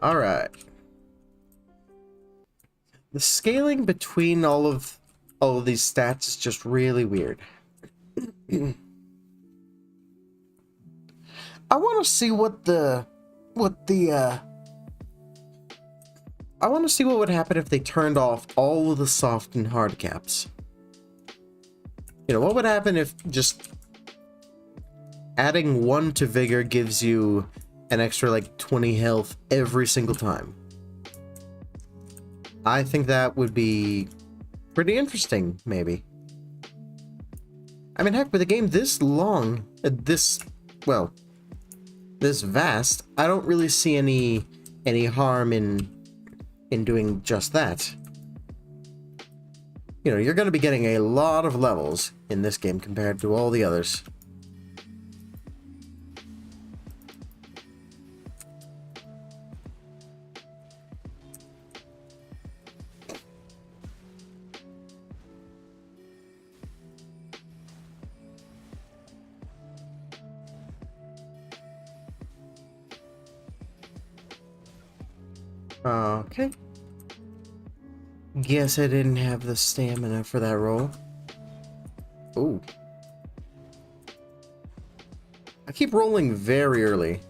Alright. The scaling between all of these stats is just really weird. I want to see what would happen if they turned off all of the soft and hard caps. You know, what would happen if just adding 1 to Vigor gives you an extra, like, 20 health every single time? I think that would be pretty interesting, maybe. I mean, heck, with a game this long, this vast, I don't really see any harm in doing just that. You know, you're going to be getting a lot of levels in this game compared to all the others. Okay. Guess I didn't have the stamina for that roll. Ooh. I keep rolling very early.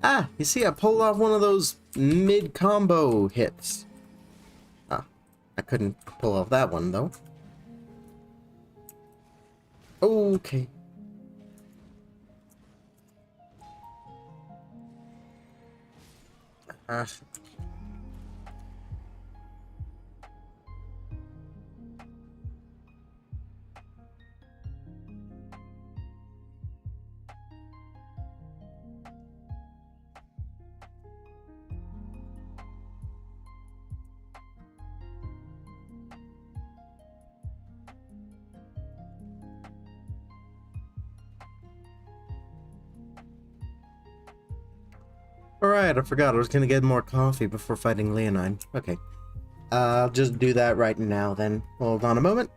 Ah, you see, I pulled off one of those mid-combo hits. Ah, I couldn't pull off that one, though. Okay. Ah. Alright, I forgot I was gonna get more coffee before fighting Leonine. Okay. I'll just do that right now then. Hold on a moment.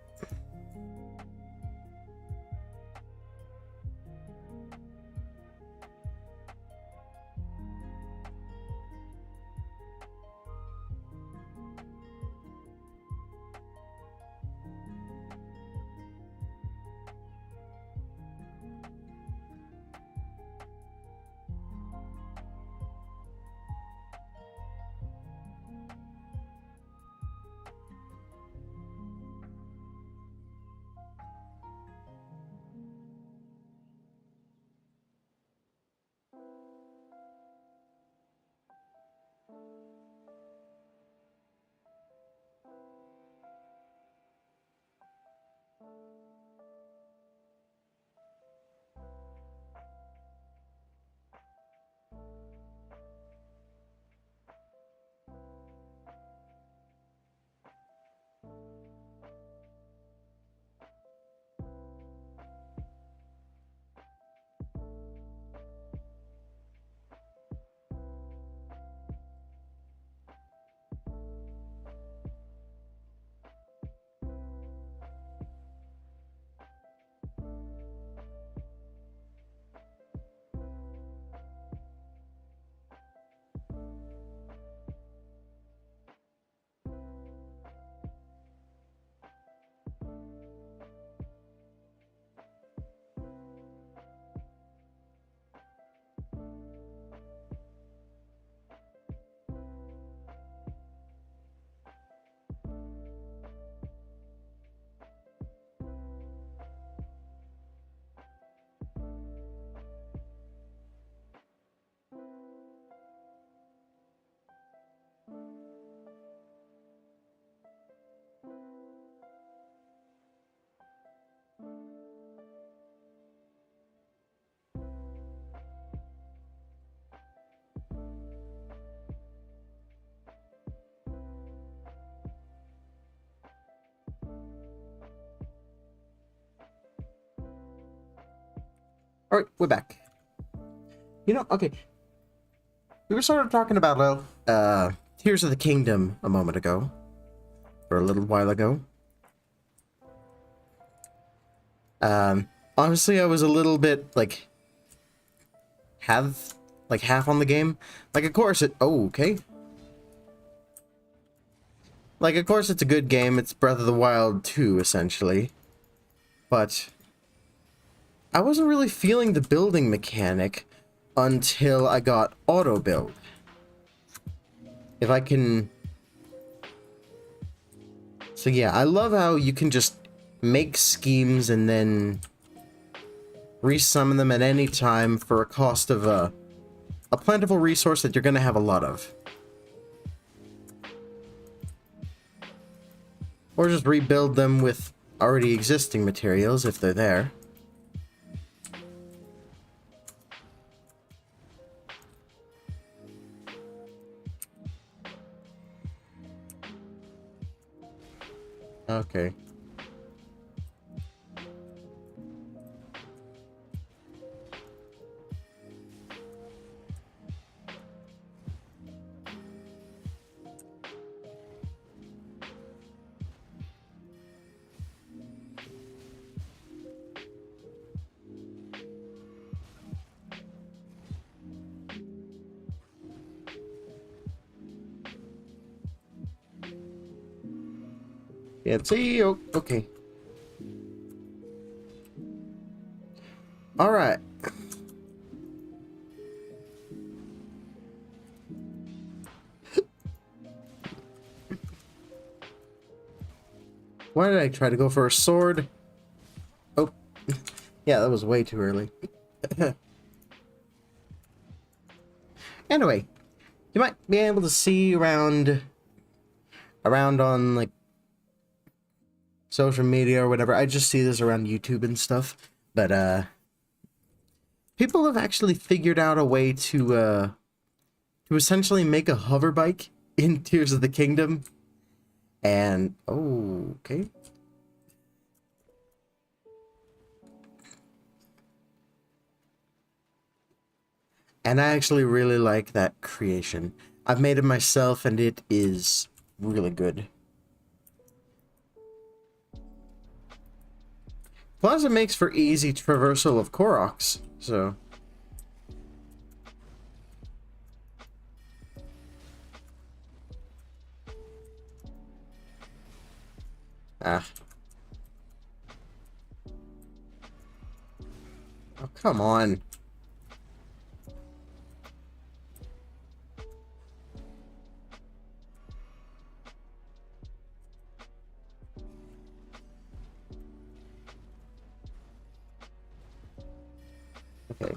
Alright, we're back. You know, okay. We were sort of talking about, Tears of the Kingdom a moment ago. Or a little while ago. Honestly, I was a little bit, like, half on the game. Like, of course it... Oh, okay. Like, of course it's a good game. It's Breath of the Wild 2, essentially. But I wasn't really feeling the building mechanic until I got auto build. If I can... So yeah, I love how you can just make schemes and then resummon them at any time for a cost of a plentiful resource that you're going to have a lot of. Or just rebuild them with already existing materials if they're there. Okay. Yeah, see, okay. Alright. Why did I try to go for a sword? Oh, yeah, that was way too early. Anyway, You might be able to see around on like social media or whatever. I just see this around YouTube and stuff. But people have actually figured out a way to essentially make a hover bike in Tears of the Kingdom. And oh, okay. And I actually really like that creation. I've made it myself and it is really good. Plus it makes for easy traversal of Koroks, so... Ah. Oh, come on. Okay.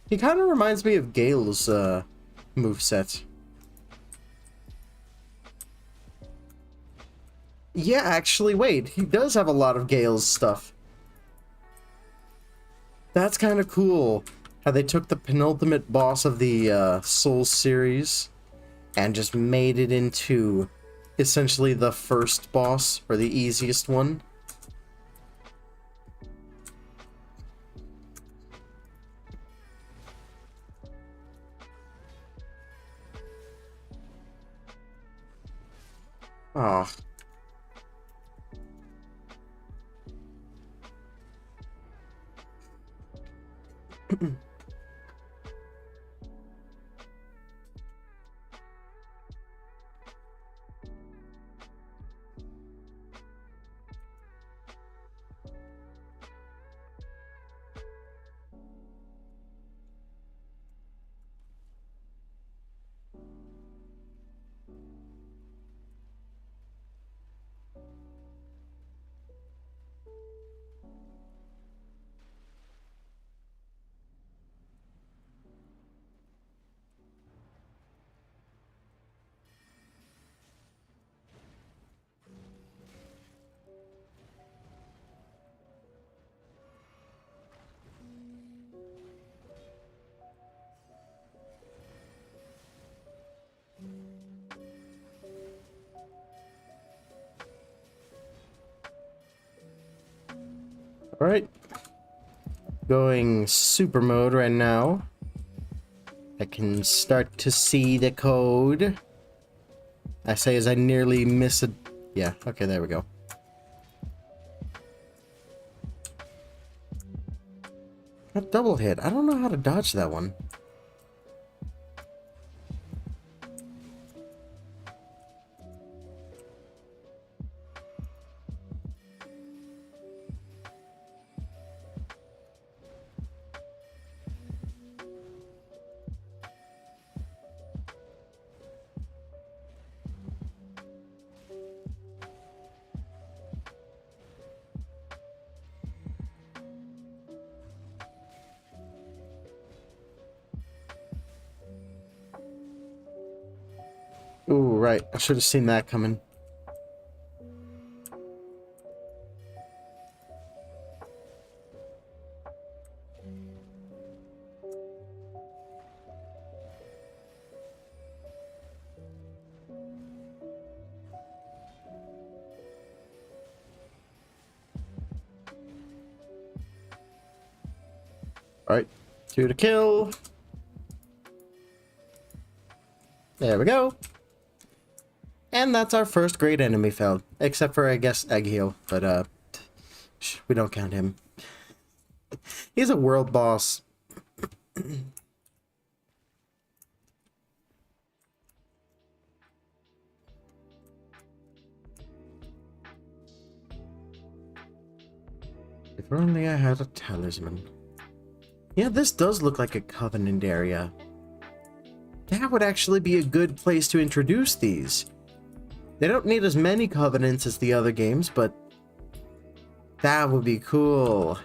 He kind of reminds me of Gale's moveset. Yeah, actually, wait. He does have a lot of Gale's stuff. That's kind of cool. How they took the penultimate boss of the Souls series and just made it into essentially the first boss, or the easiest one. Oh. Alright. Going super mode right now. I can start to see the code. I say as I nearly miss a... Yeah, okay, there we go. A double hit. I don't know how to dodge that one. Ooh, right. I should have seen that coming. Alright. 2 to kill. There we go. And that's our first great enemy felled. Except for, I guess, Eggheel. But, we don't count him. He's a world boss. If only I had a talisman. Yeah, this does look like a Covenant area. That would actually be a good place to introduce these. They don't need as many Covenants as the other games, but that would be cool.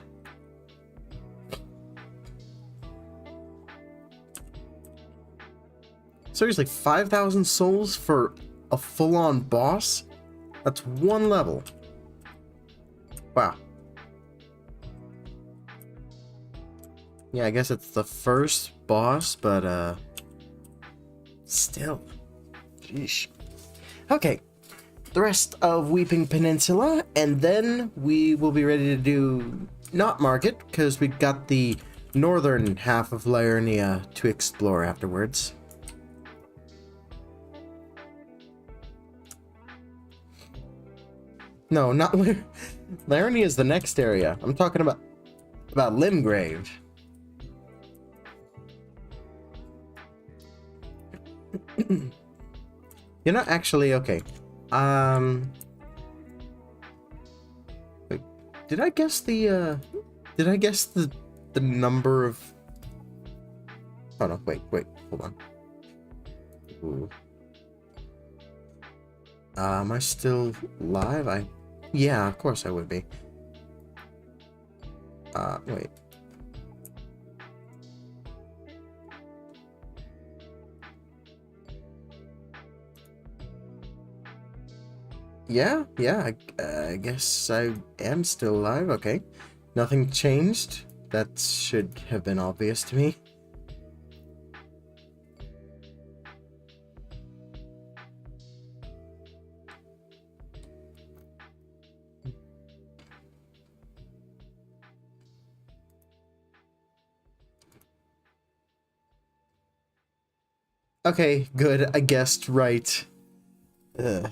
Seriously, 5,000 souls for a full-on boss? That's one level. Wow. Yeah, I guess it's the first boss, but, still. Sheesh. Okay. The rest of Weeping Peninsula, and then we will be ready to do not Market, because we've got the northern half of Liurnia to explore afterwards. No, not Liurnia is the next area. I'm talking about Limgrave. You're not actually okay. Wait, did I guess the number of... Oh no, wait, hold on. Ooh. Am I still live? Yeah, of course I would be. Wait. Yeah, I guess I am still alive, okay. Nothing changed. That should have been obvious to me. Okay, good, I guessed right. Ugh.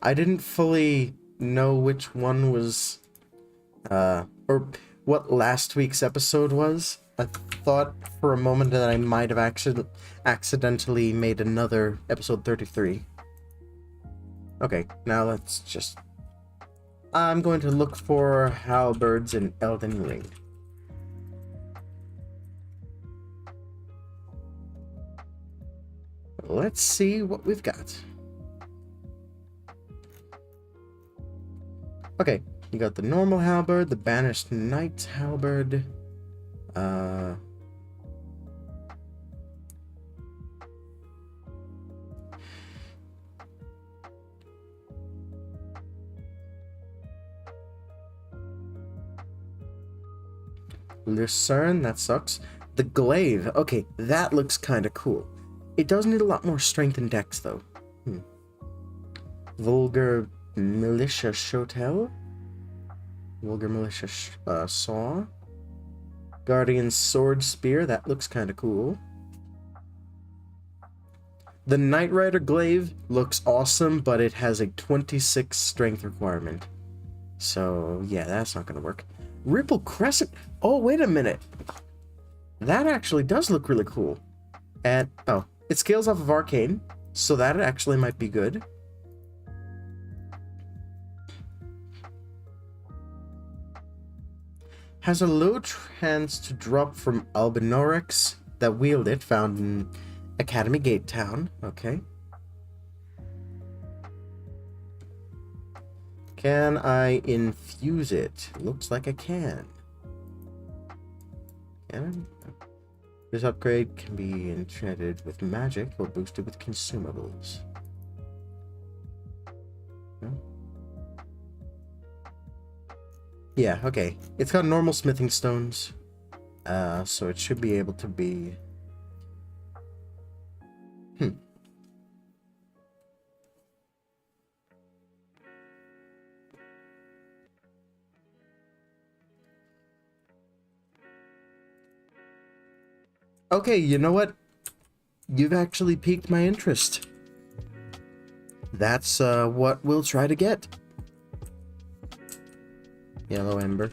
I didn't fully know which one was, or what last week's episode was. I thought for a moment that I might have accidentally made another episode 33. Okay, now let's just... I'm going to look for halberds in Elden Ring. Let's see what we've got. Okay, you got the normal halberd, the banished knight halberd, Lucerne, that sucks. The glaive, okay, that looks kind of cool. It does need a lot more strength and dex, though. Vulgar Militia Shotel? Vulgar Militia Saw? Guardian Sword Spear, that looks kind of cool. The Knight Rider Glaive looks awesome, but it has a 26 strength requirement. So, yeah, that's not going to work. Ripple Crescent. Oh, wait a minute. That actually does look really cool. And, oh, it scales off of Arcane, so that actually might be good. Has a low chance to drop from Albinorex that wield it, found in Academy Gate Town. Okay. Can I infuse it? Looks like I can. Can I? This upgrade can be enchanted with magic or boosted with consumables. No? Yeah, okay. It's got normal smithing stones, so it should be able to be... Okay, you know what? You've actually piqued my interest. That's, what we'll try to get. Yellow Ember.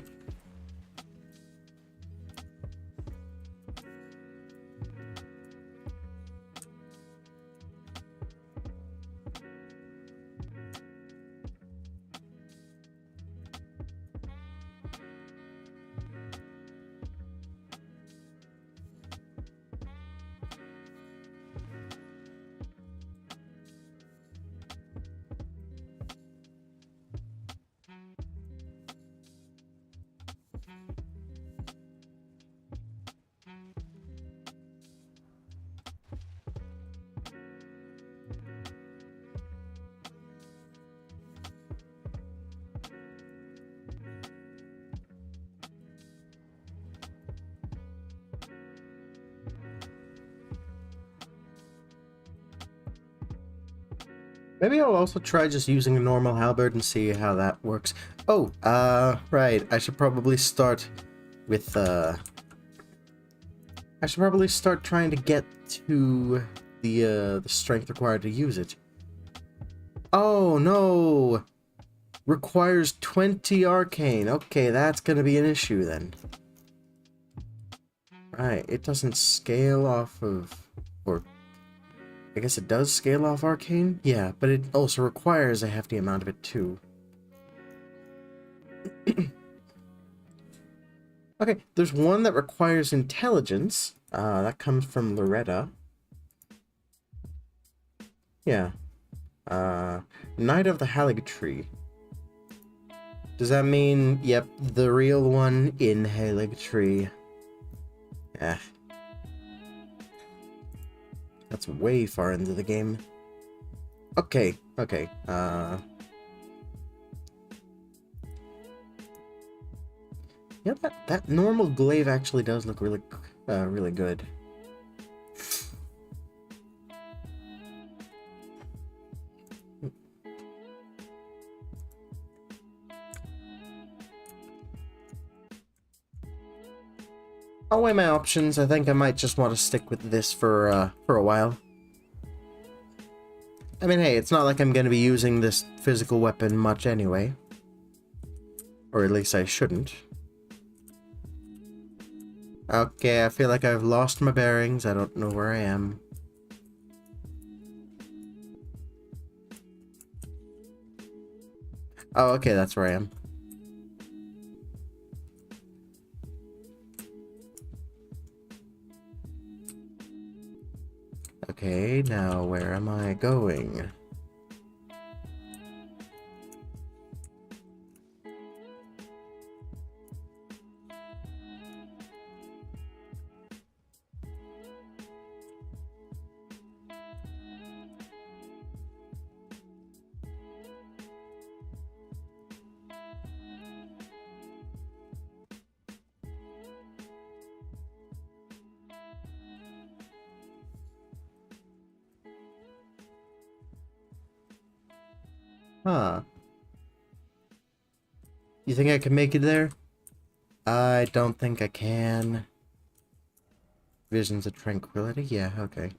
Maybe I'll also try just using a normal halberd and see how that works. Oh, right. I should probably start with, I should probably start trying to get to the strength required to use it. Oh, no! Requires 20 arcane. Okay, that's gonna be an issue then. Right, it doesn't scale off of... or... I guess it does scale off arcane? Yeah, but it also requires a hefty amount of it too. Okay, there's one that requires intelligence. That comes from Loretta. Yeah. Knight of the Halig Tree. Does that mean, yep, the real one in Halig Tree? Eh. That's way far into the game. Okay, okay, yeah, that normal glaive actually does look really, really good. I'll weigh my options. I think I might just want to stick with this for a while. I mean, hey, it's not like I'm going to be using this physical weapon much anyway. Or at least I shouldn't. Okay, I feel like I've lost my bearings. I don't know where I am. Oh, okay, that's where I am. Okay, now where am I going? Huh. You think I can make it there? I don't think I can. Visions of Tranquility? Yeah, okay.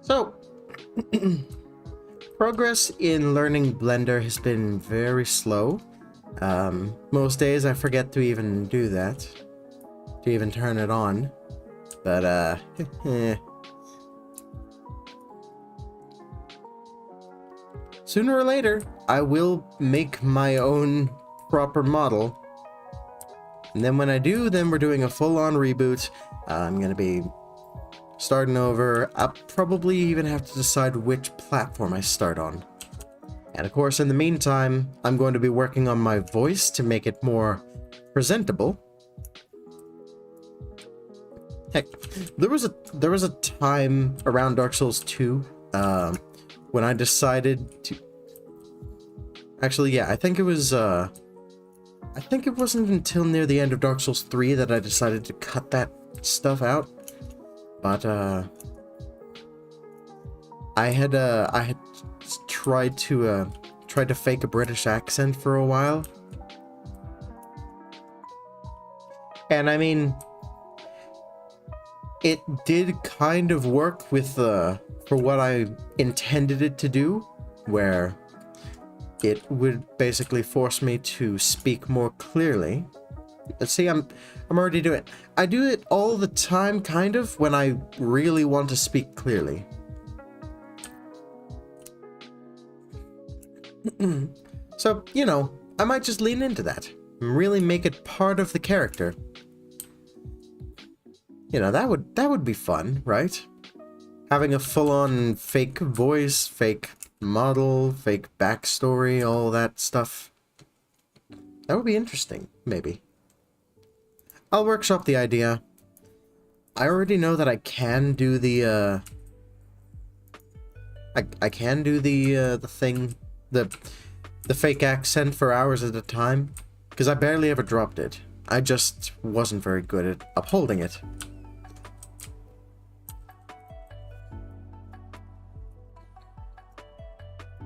So, progress in learning Blender has been very slow. Most days I forget to even do that, to even turn it on. But, sooner or later, I will make my own proper model. And then when I do, then we're doing a full-on reboot. I'm gonna be starting over. I'll probably even have to decide which platform I start on. And of course, in the meantime, I'm going to be working on my voice to make it more presentable. Heck, there was a time around Dark Souls 2 when I decided to... Actually, yeah, I think it was I think it wasn't until near the end of Dark Souls 3 that I decided to cut that stuff out. But I had tried to fake a British accent for a while. And I mean, it did kind of work with for what I intended it to do, where it would basically force me to speak more clearly. See, I'm already doing it. I do it all the time, kind of, when I really want to speak clearly. So, you know, I might just lean into that and really make it part of the character. You know, that would be fun, right? Having a full-on fake voice, fake model, fake backstory, all that stuff. That would be interesting, maybe. I'll workshop the idea. I already know that I can do the, I can do the thing, the fake accent for hours at a time, because I barely ever dropped it. I just wasn't very good at upholding it.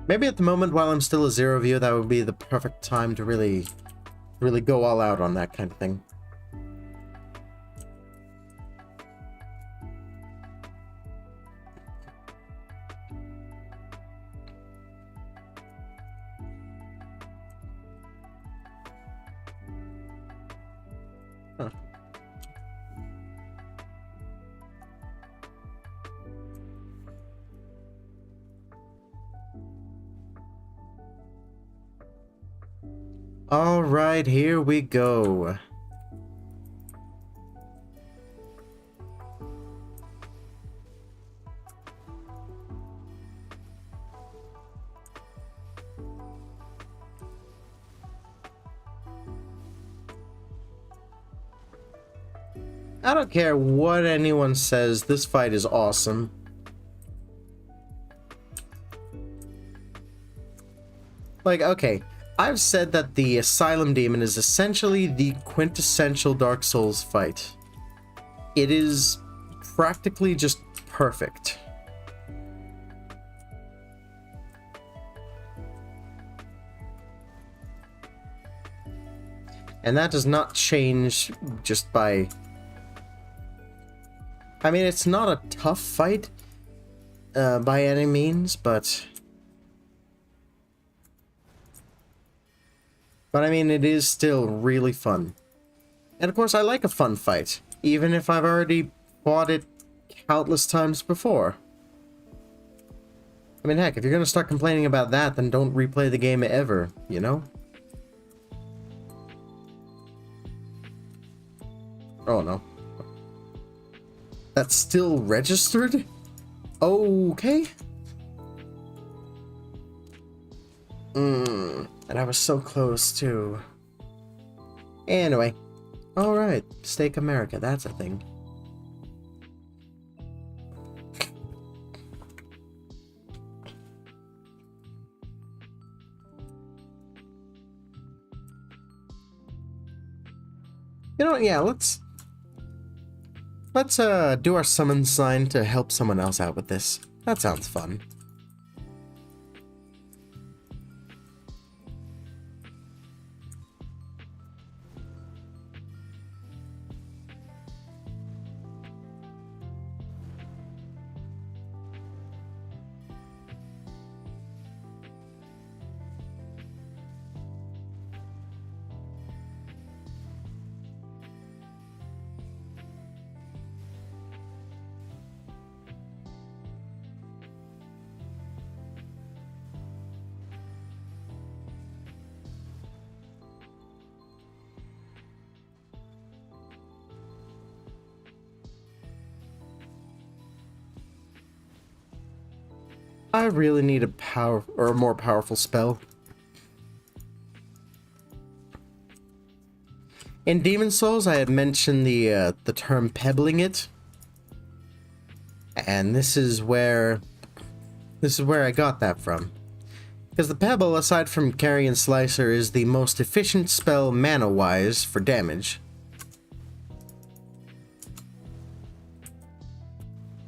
Maybe at the moment, while I'm still a zero view, that would be the perfect time to really go all out on that kind of thing. Huh. All right, here we go. I don't care what anyone says, this fight is awesome. Like, okay, I've said that the Asylum Demon is essentially the quintessential Dark Souls fight. It is practically just perfect. And that does not change just by... I mean, it's not a tough fight by any means, but I mean, it is still really fun. And of course, I like a fun fight, even if I've already fought it countless times before. I mean, heck, if you're gonna start complaining about that, then don't replay the game ever, you know? Oh no. That's still registered? Okay. And I was so close too. Anyway. Alright. Steak America, that's a thing. You know what, yeah, let's do our summon sign to help someone else out with this. That sounds fun. I really need a more powerful spell. In Demon Souls, I had mentioned the term pebbling it, and this is where I got that from. Because the pebble, aside from Carrion Slicer, is the most efficient spell mana-wise for damage.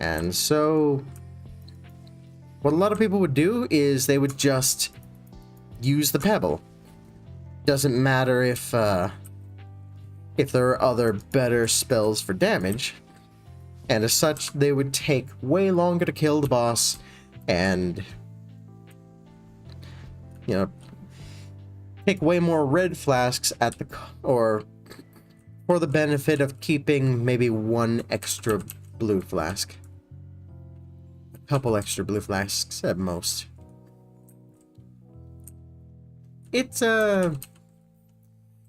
And so what a lot of people would do is they would just use the pebble. Doesn't matter if there are other better spells for damage. And as such, they would take way longer to kill the boss and, you know, take way more red flasks at the, or for the benefit of keeping maybe one extra blue flask. Couple extra blue flasks at most. It's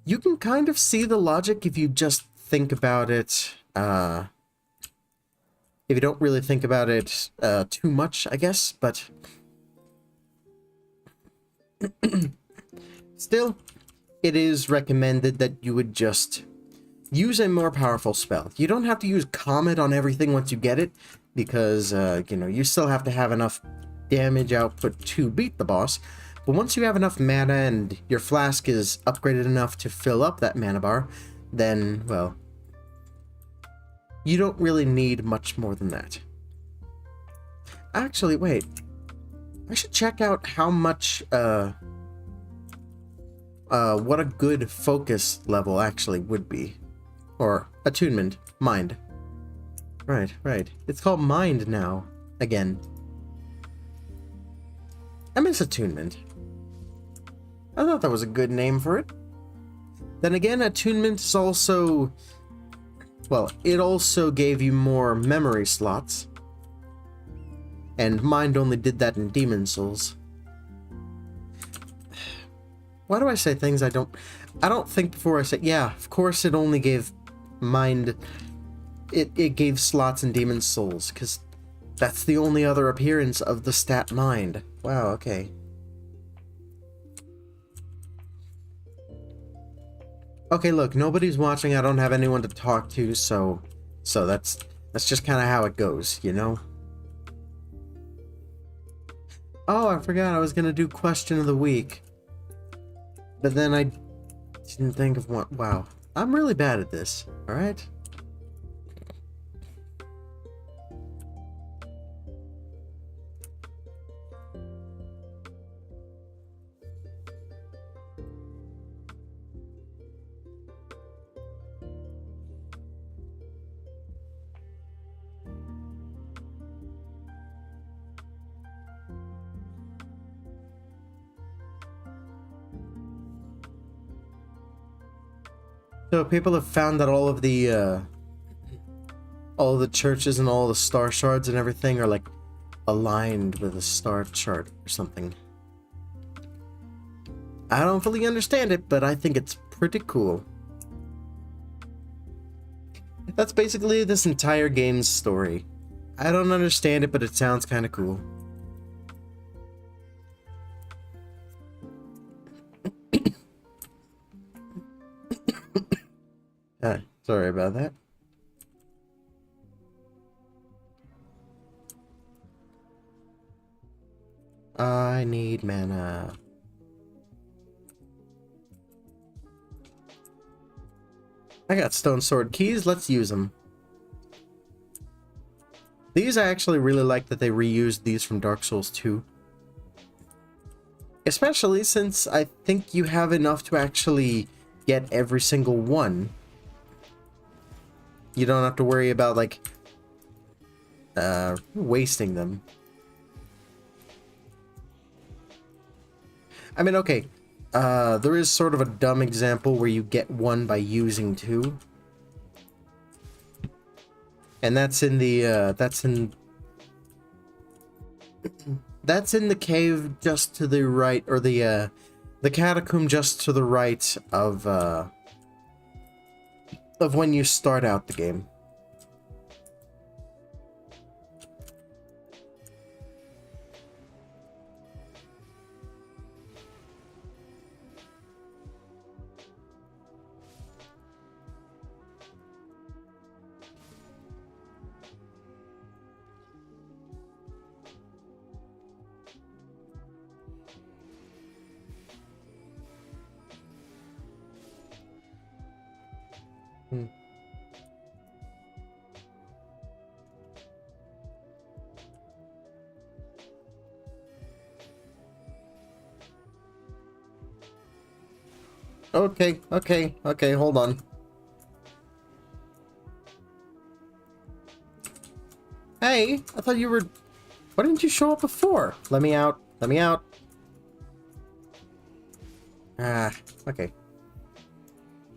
You can kind of see the logic if you just think about it, if you don't really think about it too much, I guess, but still, it is recommended that you would just use a more powerful spell. You don't have to use Comet on everything once you get it, because, you know, you still have to have enough damage output to beat the boss. But once you have enough mana and your flask is upgraded enough to fill up that mana bar, then, well, you don't really need much more than that. Actually, wait. I should check out how much, what a good focus level actually would be. Or attunement. Mind. Right, right. It's called Mind now. Again. I miss attunement. I thought that was a good name for it. Then again, attunement is also... well, it also gave you more memory slots. And Mind only did that in Demon Souls. Why do I say things I don't think before I say... yeah, of course it only gave Mind... It gave slots in Demon Souls, because that's the only other appearance of the stat Mind. Wow, okay. Okay, look, nobody's watching, I don't have anyone to talk to, so that's just kind of how it goes, you know? Oh, I forgot I was gonna do question of the week. But then I didn't think of one. Wow. I'm really bad at this, alright? So people have found that all of the churches and all the star shards and everything are like aligned with a star chart or something. I don't fully understand it, but I think it's pretty cool. That's basically this entire game's story. I don't understand it, but it sounds kind of cool. Sorry about that. I need mana. I got stone sword keys, let's use them. These I actually really like that they reused these from Dark Souls 2. Especially since I think you have enough to actually get every single one. You don't have to worry about, like, wasting them. I mean, okay, there is sort of a dumb example where you get one by using two. And that's in the, that's in the cave just to the right, or the catacomb just to the right of when you start out the game. Okay, hold on. Hey, I thought you were... Why didn't you show up before? Let me out. Let me out. Ah, okay.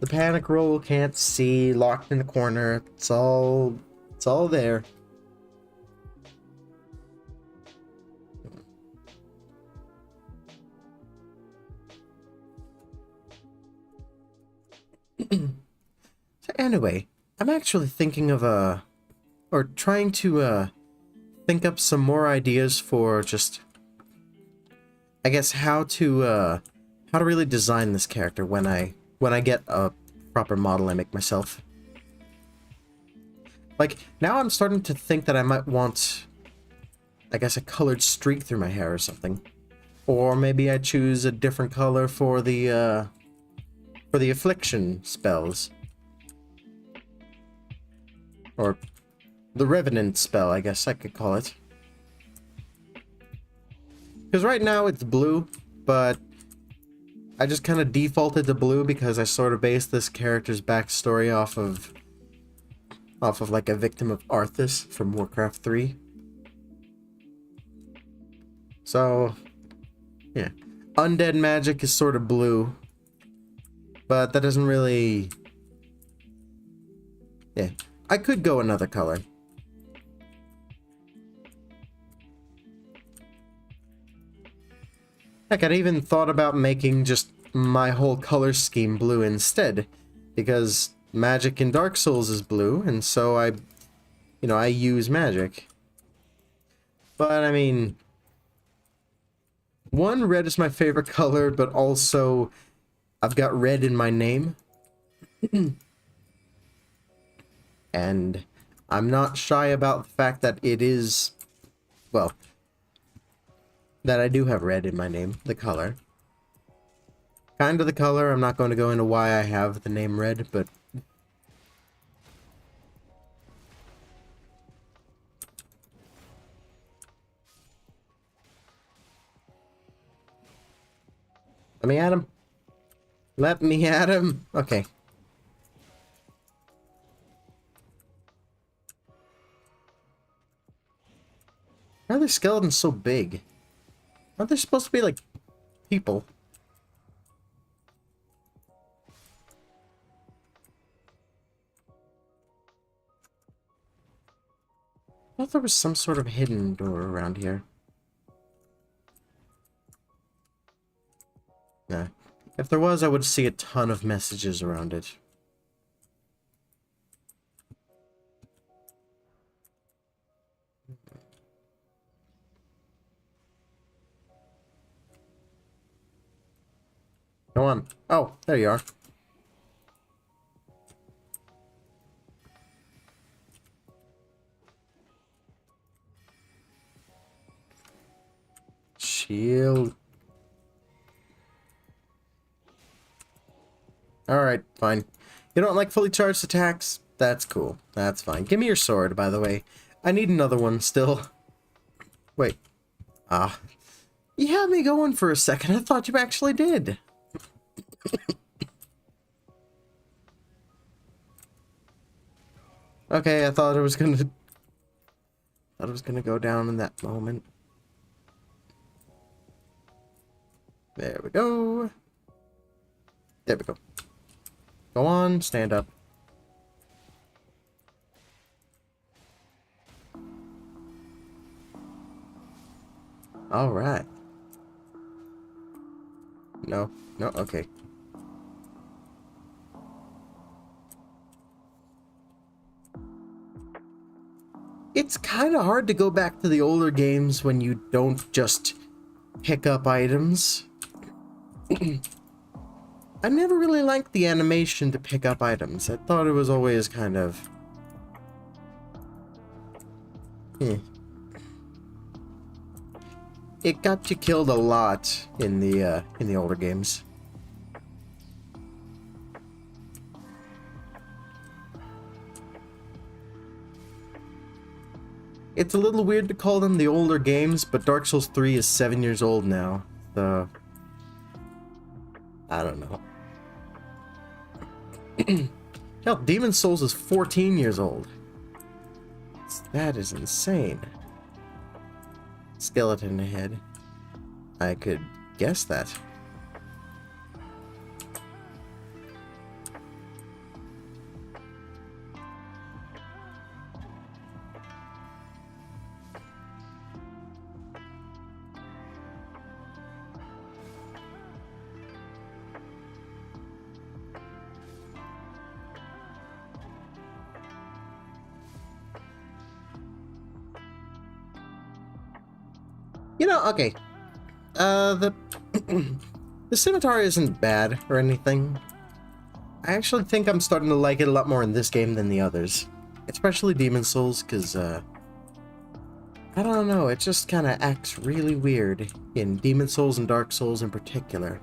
The panic roll, can't see, locked in the corner. It's all there. Anyway, I'm actually thinking of or trying to think up some more ideas for just, I guess, how to really design this character when I get a proper model I make myself. Like, now I'm starting to think that I might want, I guess, a colored streak through my hair or something. Or maybe I choose a different color for the affliction spells. Or the revenant spell, I guess I could call it. Because right now it's blue, but I just kind of defaulted to blue because I sort of based this character's backstory off of like a victim of Arthas from Warcraft 3. So, yeah. Undead magic is sort of blue, but that doesn't really... Yeah. I could go another color. Heck, I'd even thought about making just my whole color scheme blue instead, because magic in Dark Souls is blue, and so I use magic. But, I mean... One, red is my favorite color, but also I've got red in my name. And I'm not shy about the fact that it is, well, that I do have red in my name, the color. Kind of the color, I'm not going to go into why I have the name red, but... Let me at him. Let me at him. Okay. Why are the skeletons so big? Aren't they supposed to be like people? I thought there was some sort of hidden door around here. Nah. If there was, I would see a ton of messages around it. Go on. Oh, there you are. Shield. Alright, fine. You don't like fully charged attacks? That's cool. That's fine. Give me your sword, by the way. I need another one still. Wait. Ah. You had me going for a second. I thought you actually did. Okay, I thought it was gonna go down in that moment. There we go. There we go. Go on, stand up. Alright. No. No, okay. It's kind of hard to go back to the older games when you don't just pick up items. I never really liked the animation to pick up items. I thought it was always kind of... It got you killed a lot in the older games. It's a little weird to call them the older games, but Dark Souls 3 is 7 years old now, so... I don't know. Hell, Demon's Souls is 14 years old. That is insane. Skeleton ahead. I could guess that. You know, okay. The the scimitar isn't bad or anything. I actually think I'm starting to like it a lot more in this game than the others. Especially Demon Souls, because, I don't know, it just kind of acts really weird in Demon Souls and Dark Souls in particular.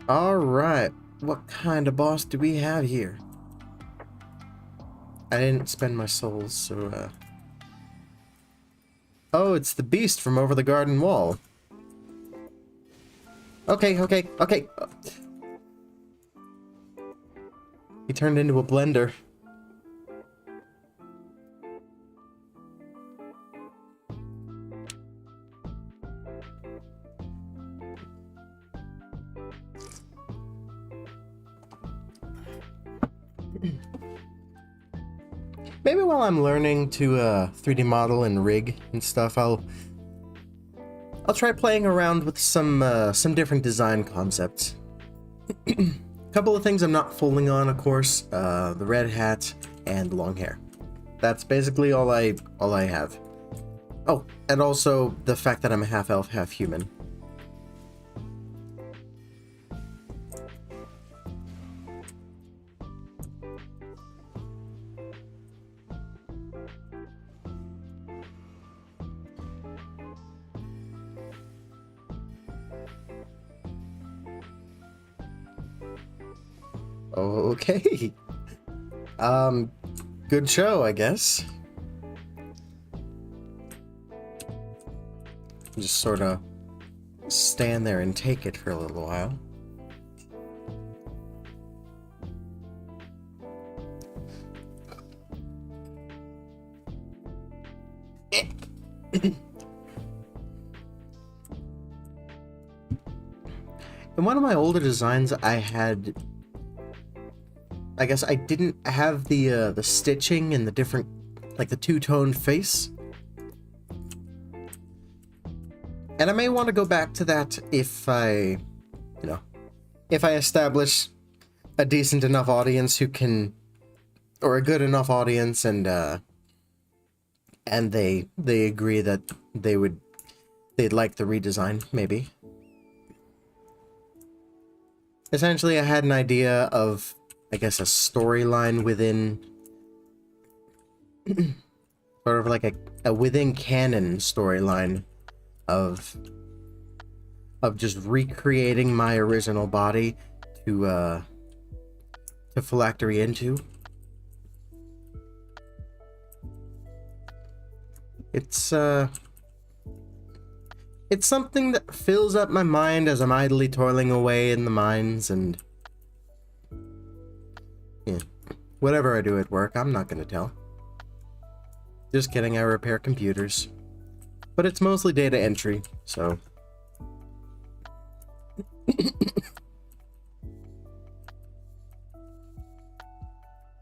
Alright, what kind of boss do we have here? I didn't spend my souls, so, Oh, it's the beast from over the garden wall. Okay, okay, okay. He turned into a blender. Maybe while I'm learning to 3D model and rig and stuff, I'll try playing around with some different design concepts. A couple of things I'm not fooling on, of course, the red hat and the long hair. That's basically all I have. Oh, and also the fact that I'm a half elf, half human. Okay. Good show, I guess. Just sort of stand there and take it for a little while. In one of my older designs, I had, I guess I didn't have the stitching and the different, like the two-tone face. And I may want to go back to that if if I establish a decent enough audience who can, or a good enough audience, and they agree that they'd like the redesign, maybe. Essentially, I had an idea of, I guess, a storyline within, sort of like a within canon storyline of just recreating my original body to phylactery into. It's something that fills up my mind as I'm idly toiling away in the mines, and yeah, whatever I do at work, I'm not gonna tell. Just kidding, I repair computers. But it's mostly data entry, so...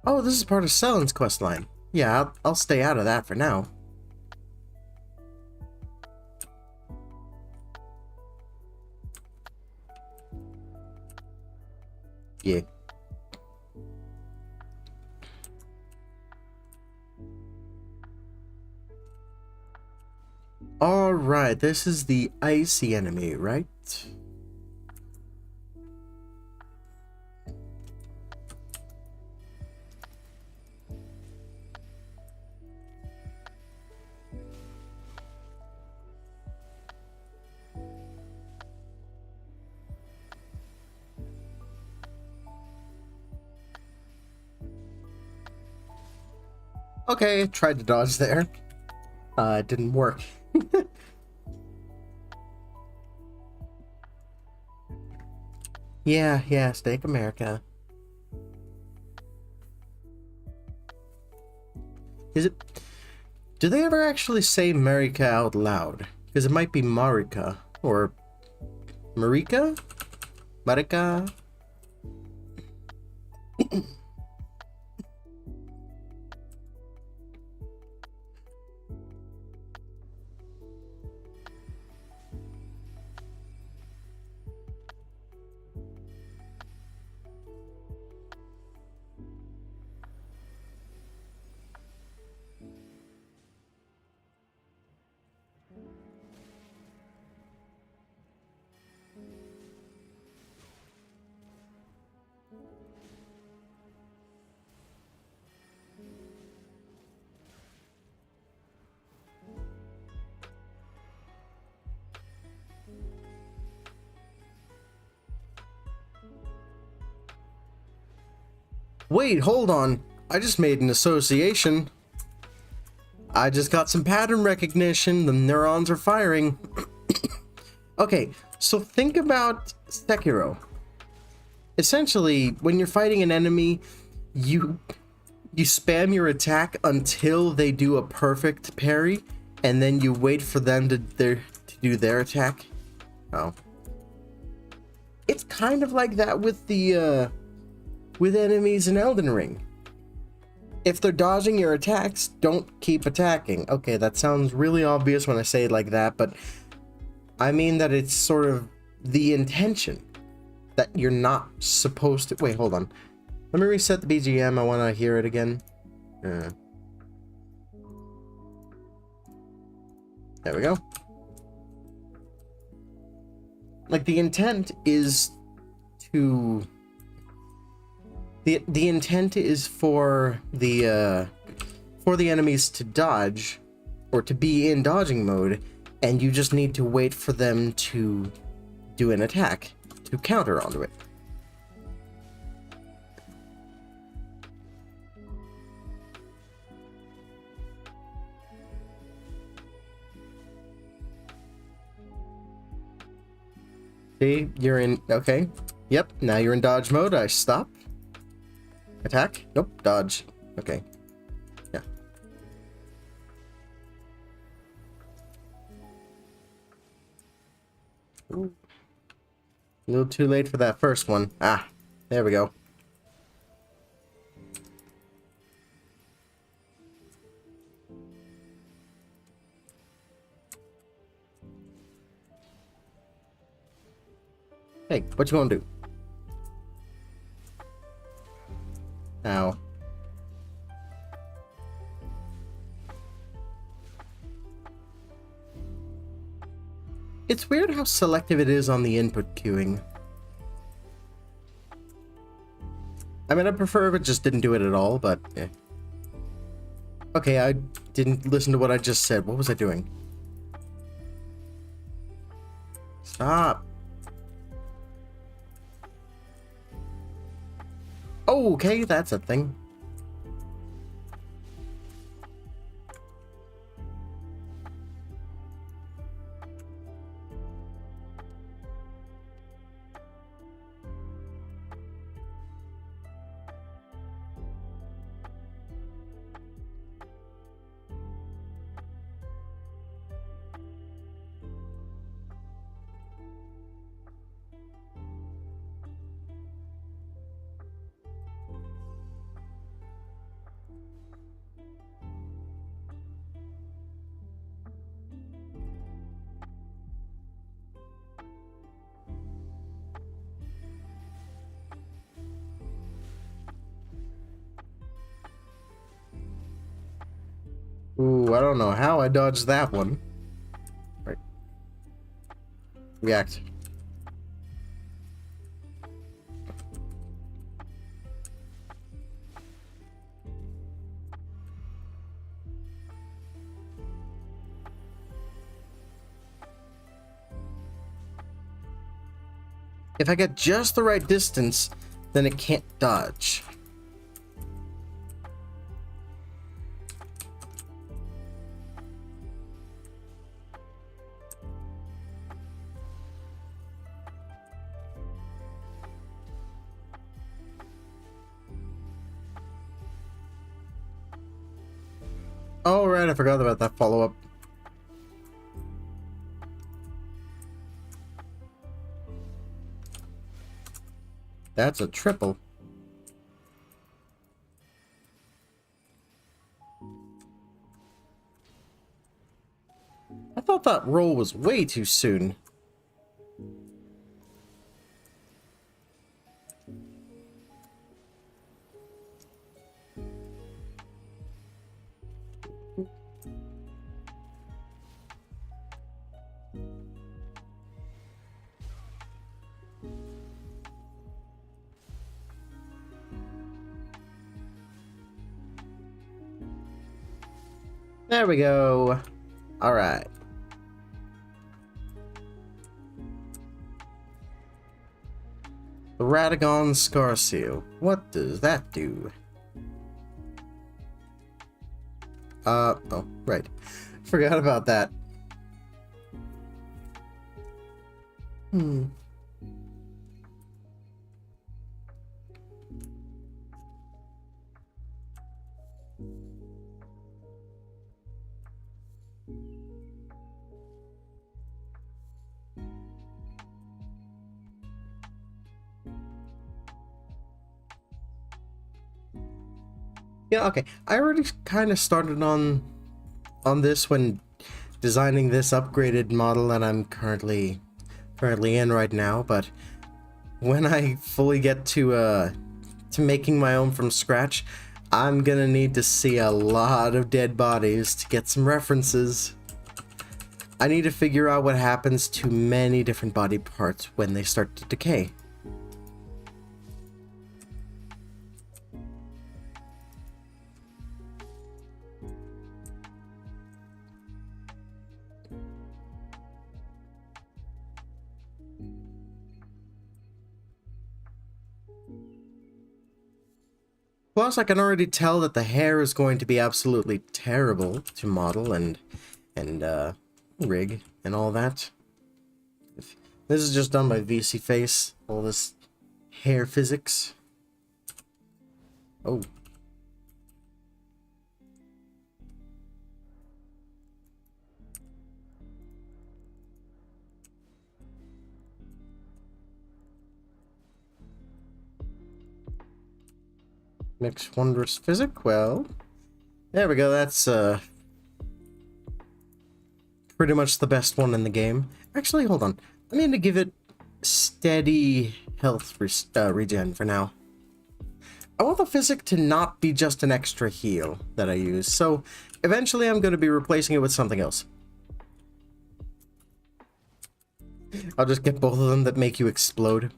Oh, this is part of Selen's questline. Yeah, I'll stay out of that for now. Yeah. Alright, this is the icy enemy, right? Okay, tried to dodge there. It didn't work. Yeah, Steak America. Is it... Do they ever actually say Marika out loud? Because it might be Marika, or... Marika? Marika? Wait, hold on. I just made an association. I just got some pattern recognition. The neurons are firing. Okay, so think about Sekiro. Essentially, when you're fighting an enemy, you spam your attack until they do a perfect parry, and then you wait for them to do their attack. Oh. It's kind of like that with the with enemies in Elden Ring. If they're dodging your attacks, don't keep attacking. Okay, that sounds really obvious when I say it like that, but I mean that it's sort of the intention that you're not supposed to... Wait, hold on. Let me reset the BGM. I want to hear it again. There we go. Like, the intent is to... The intent is for the enemies to dodge, or to be in dodging mode, and you just need to wait for them to do an attack to counter onto it. See, you're in... Okay. Yep, now you're in dodge mode. I stop. Attack? Nope, dodge. Okay. Yeah. Ooh. A little too late for that first one. Ah, there we go. Hey, what you gonna do? Ow. It's weird how selective it is on the input queuing. I mean, I'd prefer if it just didn't do it at all, but... Eh. Okay, I didn't listen to what I just said. What was I doing? Stop. Oh, okay, that's a thing. Ooh, I don't know how I dodged that one. Right. React. If I get just the right distance, then it can't dodge. Oh, right, I forgot about that follow-up. That's a triple. I thought that roll was way too soon. There we go. All right. The Radagon Scar Seal. What does that do? Oh, right. Forgot about that. Yeah, okay. I already kind of started on this when designing this upgraded model that I'm currently in right now, but when I fully get to making my own from scratch, I'm gonna need to see a lot of dead bodies to get some references. I need to figure out what happens to many different body parts when they start to decay. Plus, I can already tell that the hair is going to be absolutely terrible to model and rig and all that. This is just done by VC Face, all this hair physics. Oh. Mix Wondrous Physic, well, there we go, that's pretty much the best one in the game. Actually, hold on, I need to give it steady health regen for now. I want the Physic to not be just an extra heal that I use, so eventually I'm going to be replacing it with something else. I'll just get both of them that make you explode.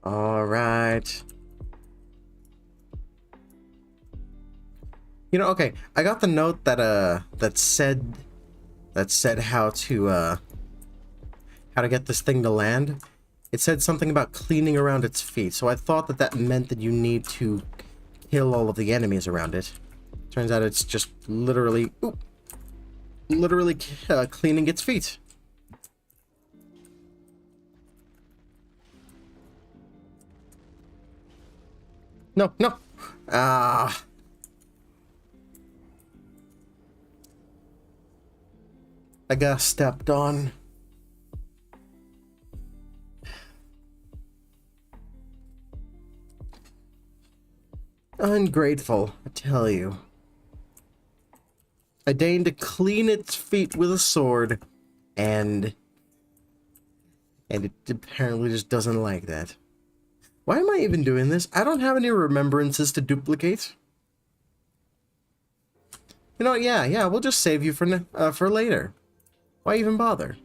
Alright. You know, okay, I got the note that that said how to get this thing to land. It said something about cleaning around its feet, so I thought that that meant that you need to kill all of the enemies around it. Turns out it's just literally cleaning its feet. No, no. Ah. I got stepped on. Ungrateful, I tell you. I deigned to clean its feet with a sword, and it apparently just doesn't like that. Why am I even doing this? I don't have any remembrances to duplicate. You know what? Yeah, we'll just save you for later. Why even bother?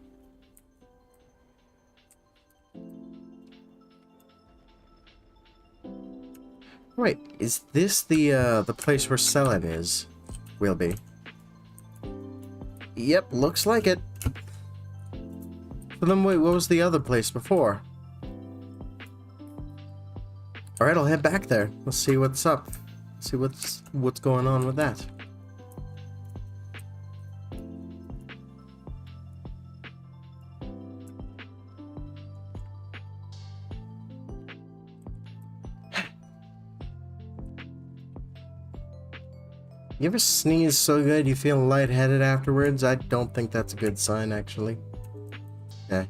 Wait, is this the place where Selen is? Will be. Yep, looks like it. So then wait, what was the other place before? Alright, I'll head back there. Let's see what's up. See what's going on with that. You ever sneeze so good you feel lightheaded afterwards? I don't think that's a good sign, actually. Okay.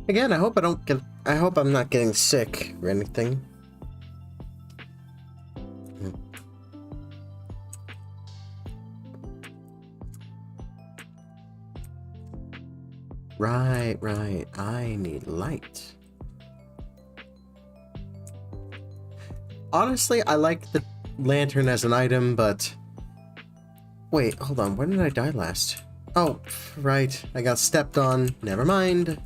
Again, I hope I'm not getting sick or anything. Right, right. I need light. Honestly, I like the lantern as an item, but... Wait, hold on. When did I die last? Oh, right. I got stepped on. Never mind.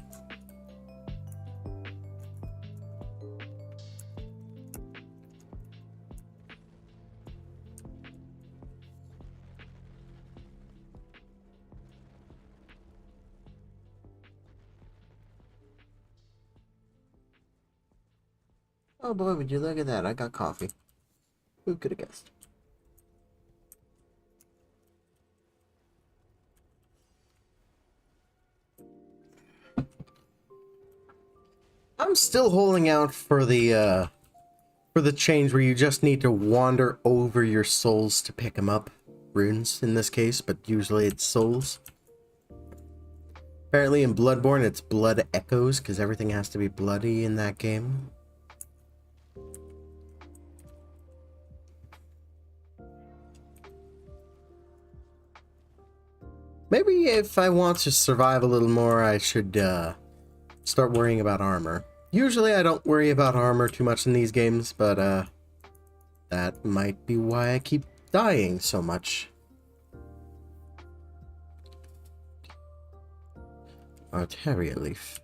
Oh boy, would you look at that. I got coffee. Who could have guessed? I'm still holding out for the change where you just need to wander over your souls to pick them up. Runes in this case, but usually it's souls. Apparently in Bloodborne it's blood echoes, because everything has to be bloody in that game. Maybe if I want to survive a little more, I should start worrying about armor. Usually I don't worry about armor too much in these games, but that might be why I keep dying so much. Arteria leaf.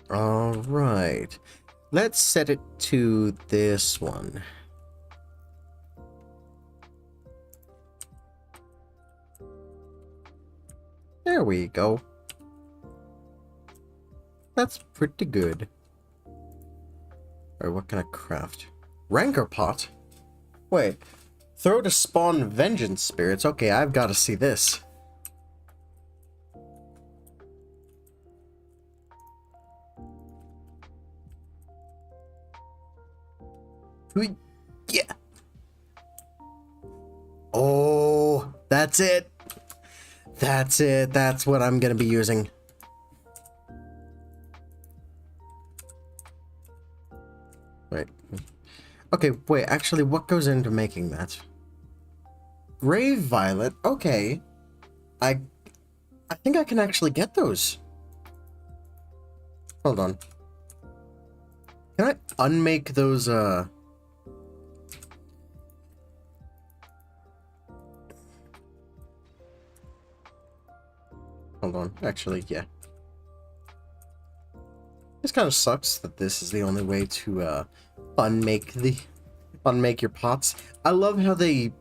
Alright. Let's set it to this one. There we go. That's pretty good. Alright, what can I craft? Rancor pot? Wait. Throw to spawn vengeance spirits. Okay, I've got to see this. Yeah. Oh, that's it. That's it. That's what I'm gonna be using. Wait. Okay, wait, actually, what goes into making that? Grave Violet? Okay. I think I can actually get those. Hold on. Can I unmake those, Hold on. Actually, yeah. This kind of sucks that this is the only way to, unmake your pots. I love how they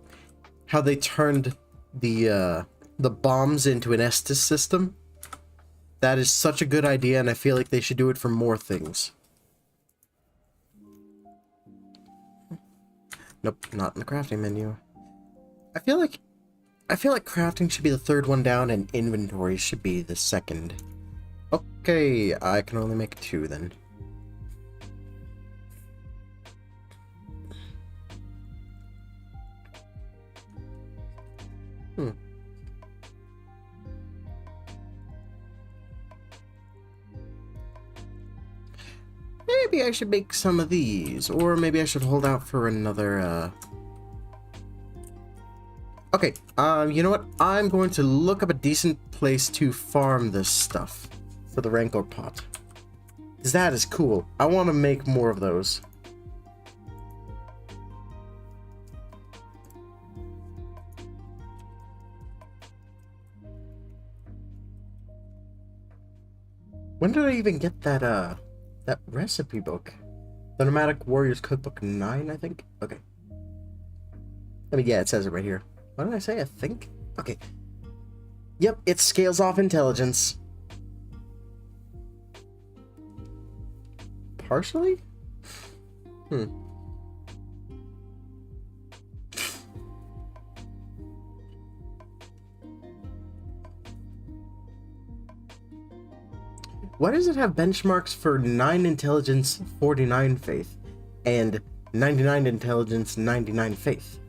turned the bombs into an Estus system. That is such a good idea, and I feel like they should do it for more things. Nope, not in the crafting menu. I feel like crafting should be the third one down, and inventory should be the second. Okay, I can only make 2 then. Maybe I should make some of these, or maybe I should hold out for another, Okay, you know what? I'm going to look up a decent place to farm this stuff for the Rancor pot. Because that is cool. I want to make more of those. When did I even get that, that recipe book? The Nomadic Warriors Cookbook 9, I think? Okay. I mean, yeah, it says it right here. What did I say? I think? Okay. Yep, it scales off intelligence. Partially? Why does it have benchmarks for 9 intelligence, 49 faith, and 99 intelligence, 99 faith?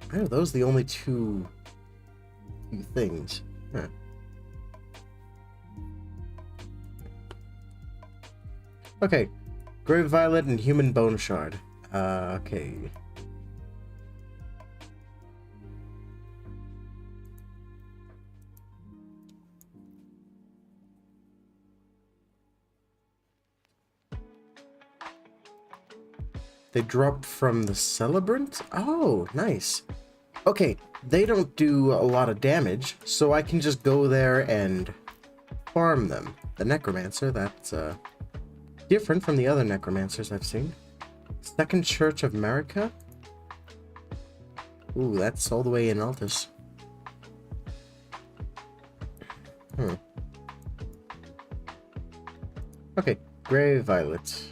Why are those the only two things? Huh. Okay. Grave Violet and Human Bone Shard. Okay. They drop from the Celebrant? Oh, nice. Okay, they don't do a lot of damage, so I can just go there and farm them. The Necromancer, that's different from the other Necromancers I've seen. Second Church of Marika? Ooh, that's all the way in Altus. Okay, Grey Violet.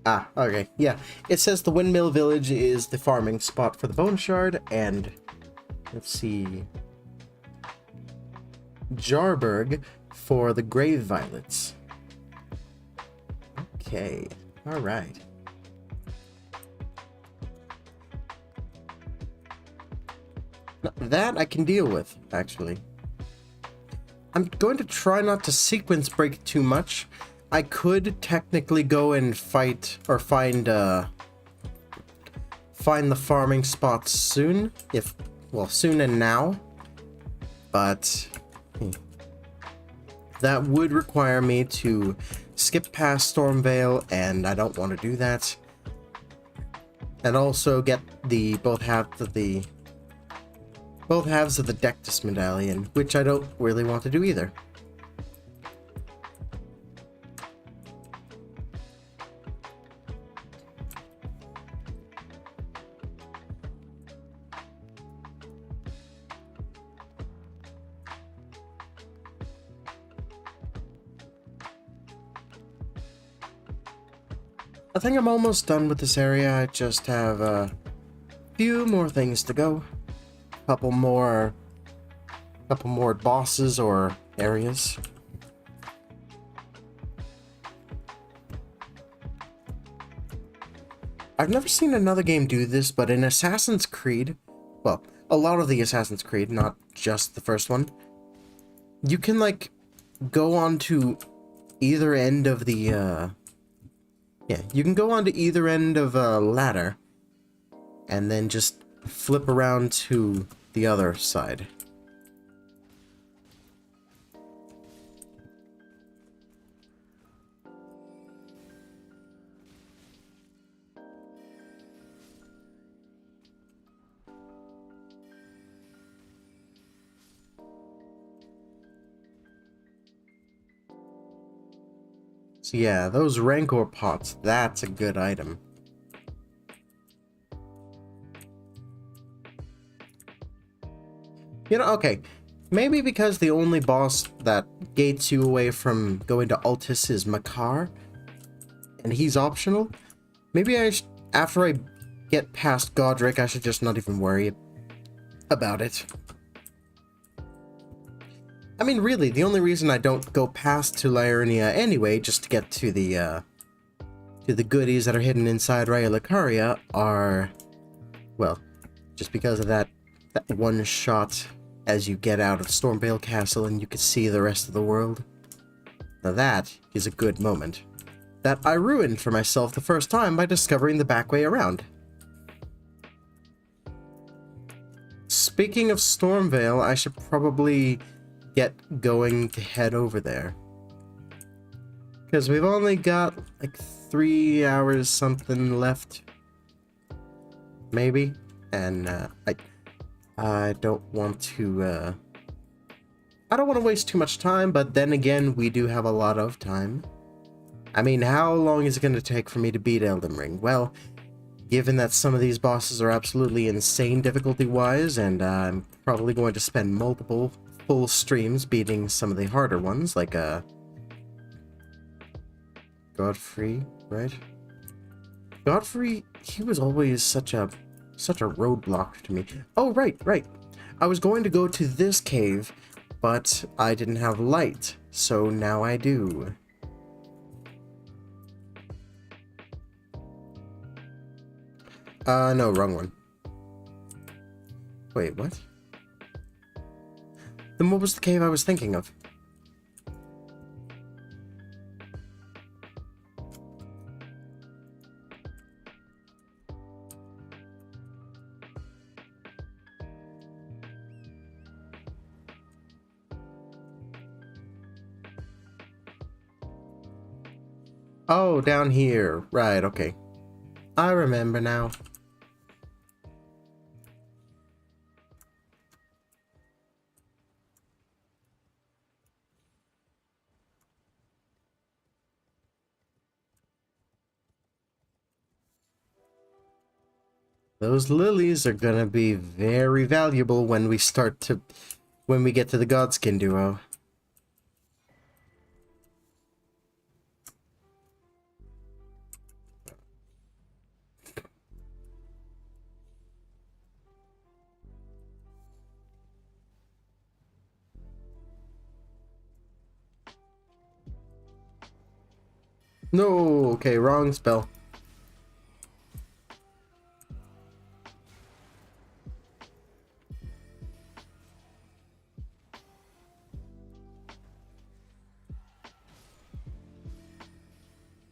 Ah, okay, yeah. It says the Windmill Village is the farming spot for the Bone Shard, and let's see, Jarburg for the Grave Violets. Okay, alright. That I can deal with, actually. I'm going to try not to sequence break too much. I could technically go and fight or find the farming spots soon, soon and now, but that would require me to skip past Stormveil, and I don't want to do that. And also get the both halves of the Dectus Medallion, which I don't really want to do either. I think I'm almost done with this area. I just have a few more things to go. Couple more bosses or areas. I've never seen another game do this, but in Assassin's Creed, well, a lot of the Assassin's Creed, not just the first one, you can like go on to either end of the you can go on to either end of a ladder and then just flip around to the other side. So yeah, those Rancor pots, that's a good item. You know, okay, maybe because the only boss that gates you away from going to Altus is Makar, and he's optional, maybe after I get past Godric, I should just not even worry about it. I mean, really, the only reason I don't go past to Liurnia anyway, just to get to the goodies that are hidden inside Raya Lucaria, are, well, just because of that one shot as you get out of Stormveil Castle and you can see the rest of the world. Now that is a good moment. That I ruined for myself the first time by discovering the back way around. Speaking of Stormveil, I should probably get going to head over there. Because we've only got like 3 hours something left. Maybe. And I don't want to waste too much time, but then again, we do have a lot of time. I mean, how long is it going to take for me to beat Elden Ring? Well, given that some of these bosses are absolutely insane difficulty-wise, and I'm probably going to spend multiple full streams beating some of the harder ones, like Godfrey, right? Godfrey, he was always such a roadblock to me. Oh, right. I was going to go to this cave, but I didn't have light, so now I do. No, wrong one. Wait, what? Then what was the cave I was thinking of? Oh, down here. Right, okay. I remember now. Those lilies are gonna be very valuable when we when we get to the Godskin duo. No, okay, wrong spell.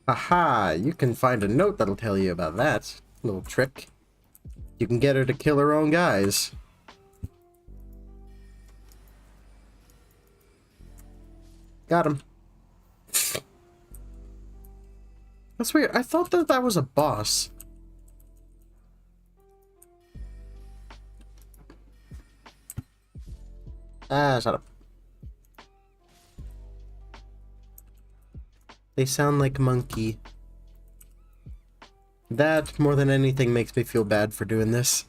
Haha, you can find a note that'll tell you about that little trick. You can get her to kill her own guys. Got him. That's weird. I thought that that was a boss. Ah, shut up. They sound like monkey. That, more than anything, makes me feel bad for doing this.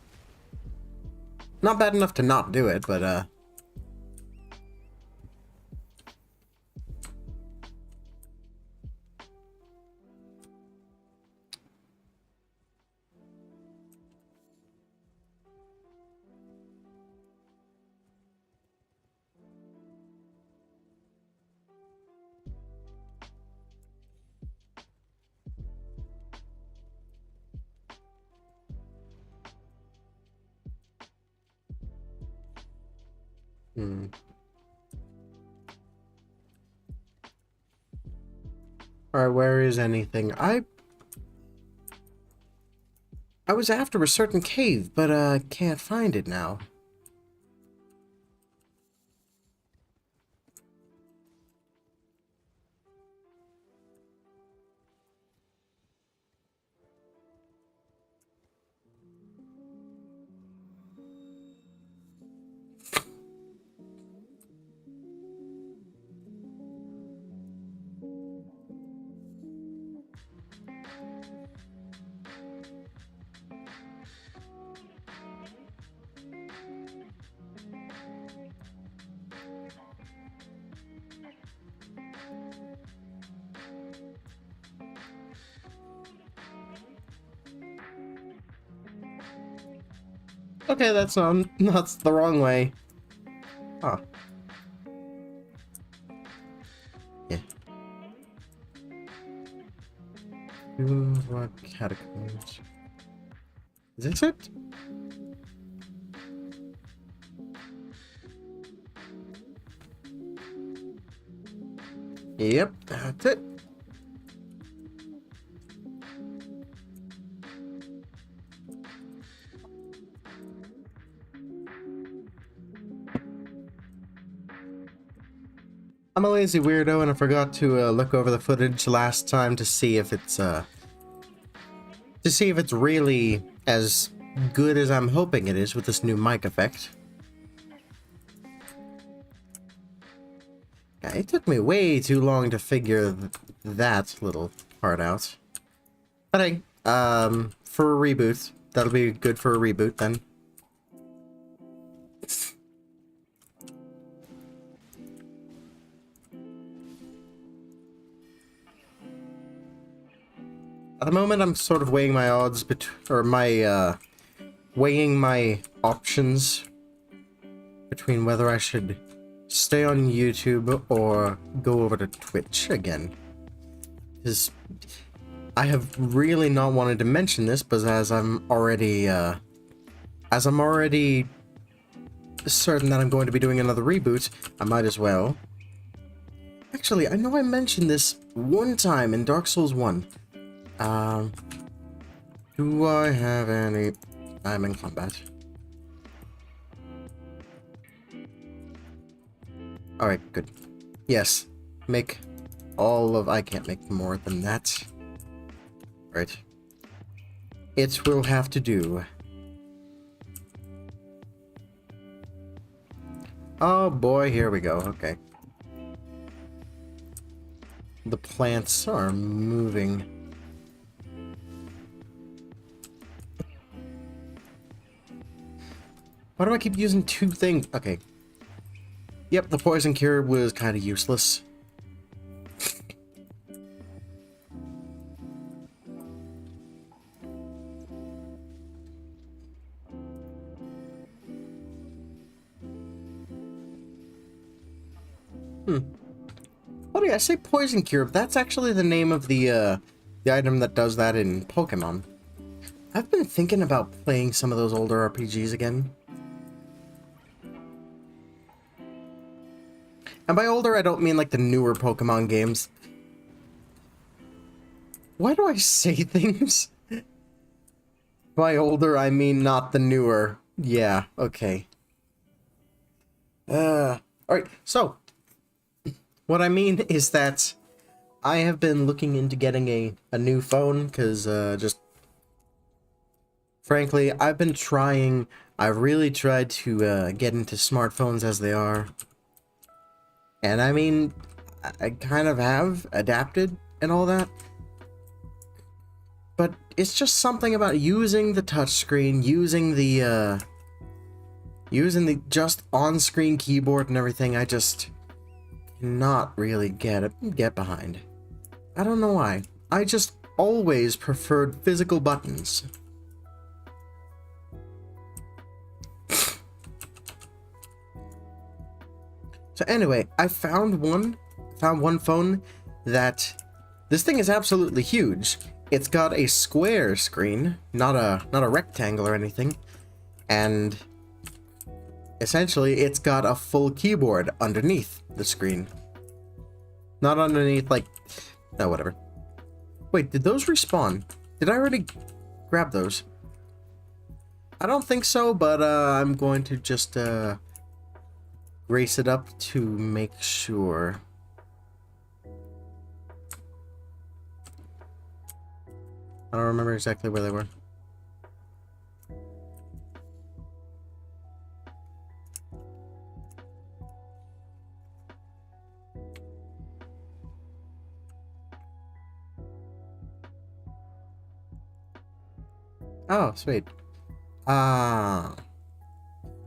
Not bad enough to not do it, but, hmm. Alright, where is anything? I was after a certain cave, but, can't find it now. Okay, that's that's the wrong way. Huh. Yeah. What catacombs? Is this it? Yep, that's it. I'm a lazy weirdo and I forgot to look over the footage last time to see if it's really as good as I'm hoping it is with this new mic effect. Yeah, it took me way too long to figure that little part out. But hey, for a reboot, that'll be good for a reboot then. At the moment, I'm sort of weighing my odds weighing my options between whether I should stay on YouTube or go over to Twitch again. Because I have really not wanted to mention this, but as I'm already certain that I'm going to be doing another reboot, I might as well. Actually, I know I mentioned this one time in Dark Souls 1. Do I have any... I'm in combat. Alright, good. Yes. Make all of... I can't make more than that. Right. It will have to do. Oh boy, here we go. Okay. The plants are moving. Why do I keep using two things? Okay. Yep, the poison cure was kind of useless. Oh yeah, I say poison cure. That's actually the name of the item that does that in Pokemon. I've been thinking about playing some of those older RPGs again. And by older, I don't mean like the newer Pokemon games. Why do I say things? By older, I mean not the newer. Yeah, okay. Alright, so... what I mean is that I have been looking into getting a new phone, because, just... frankly, I've been trying... I've really tried to, get into smartphones as they are. And I mean, I kind of have adapted and all that. But it's just something about using the touchscreen, using the just on-screen keyboard and everything. I just cannot really get behind. I don't know why. I just always preferred physical buttons. So anyway, I found one phone that this thing is absolutely huge. It's got a square screen, not a rectangle or anything, and essentially it's got a full keyboard underneath the screen. Not underneath, like, no, whatever. Wait, did those respawn? Did I already grab those? I don't think so, but I'm going to just race it up to make sure. I don't remember exactly where they were. Oh, sweet. Ah.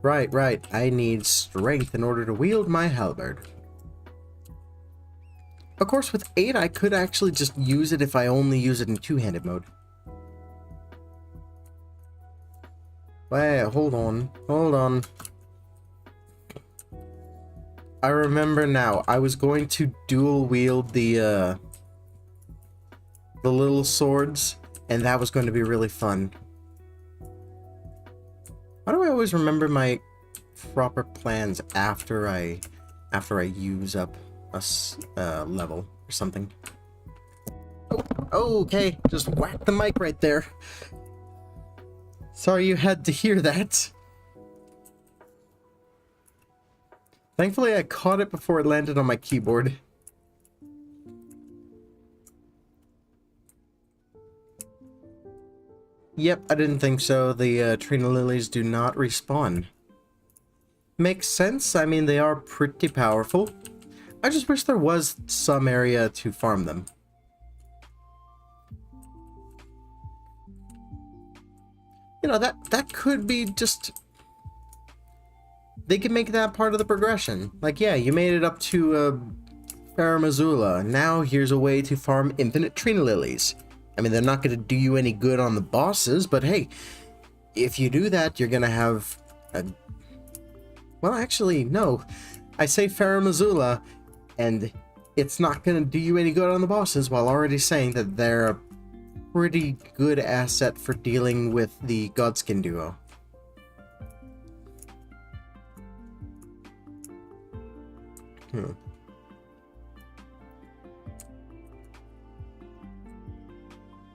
Right. I need strength in order to wield my halberd. Of course, with 8, I could actually just use it if I only use it in two-handed mode. Wait, hold on. I remember now. I was going to dual wield the little swords, and that was going to be really fun. Why do I always remember my proper plans after I use up a level or something? Oh, okay, just whack the mic right there. Sorry you had to hear that. Thankfully, I caught it before it landed on my keyboard. Yep, I didn't think so. The Trina Lilies do not respawn. Makes sense. I mean, they are pretty powerful. I just wish there was some area to farm them. You know, that could be just... they could make that part of the progression. Like, yeah, you made it up to Faramazula. Now here's a way to farm infinite Trina Lilies. I mean, they're not going to do you any good on the bosses, but hey, if you do that, you're going to have a... well, actually, no. I say Faramazula, and it's not going to do you any good on the bosses, while already saying that they're a pretty good asset for dealing with the Godskin duo.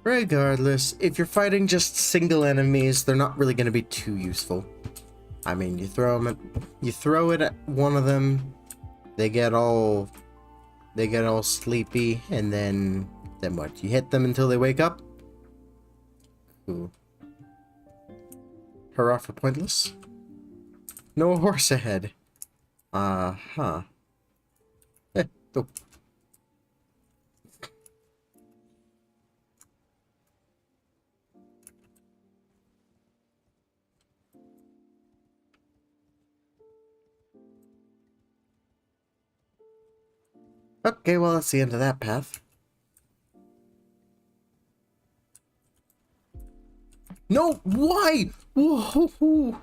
Regardless, if you're fighting just single enemies, they're not really going to be too useful. I mean, you throw it at one of them, they get all they get all sleepy, and then what? You hit them until they wake up? Cool. Hurrah for pointless. No horse ahead. Huh. Oh. Okay, well, that's the end of that path. No, why? Whoa.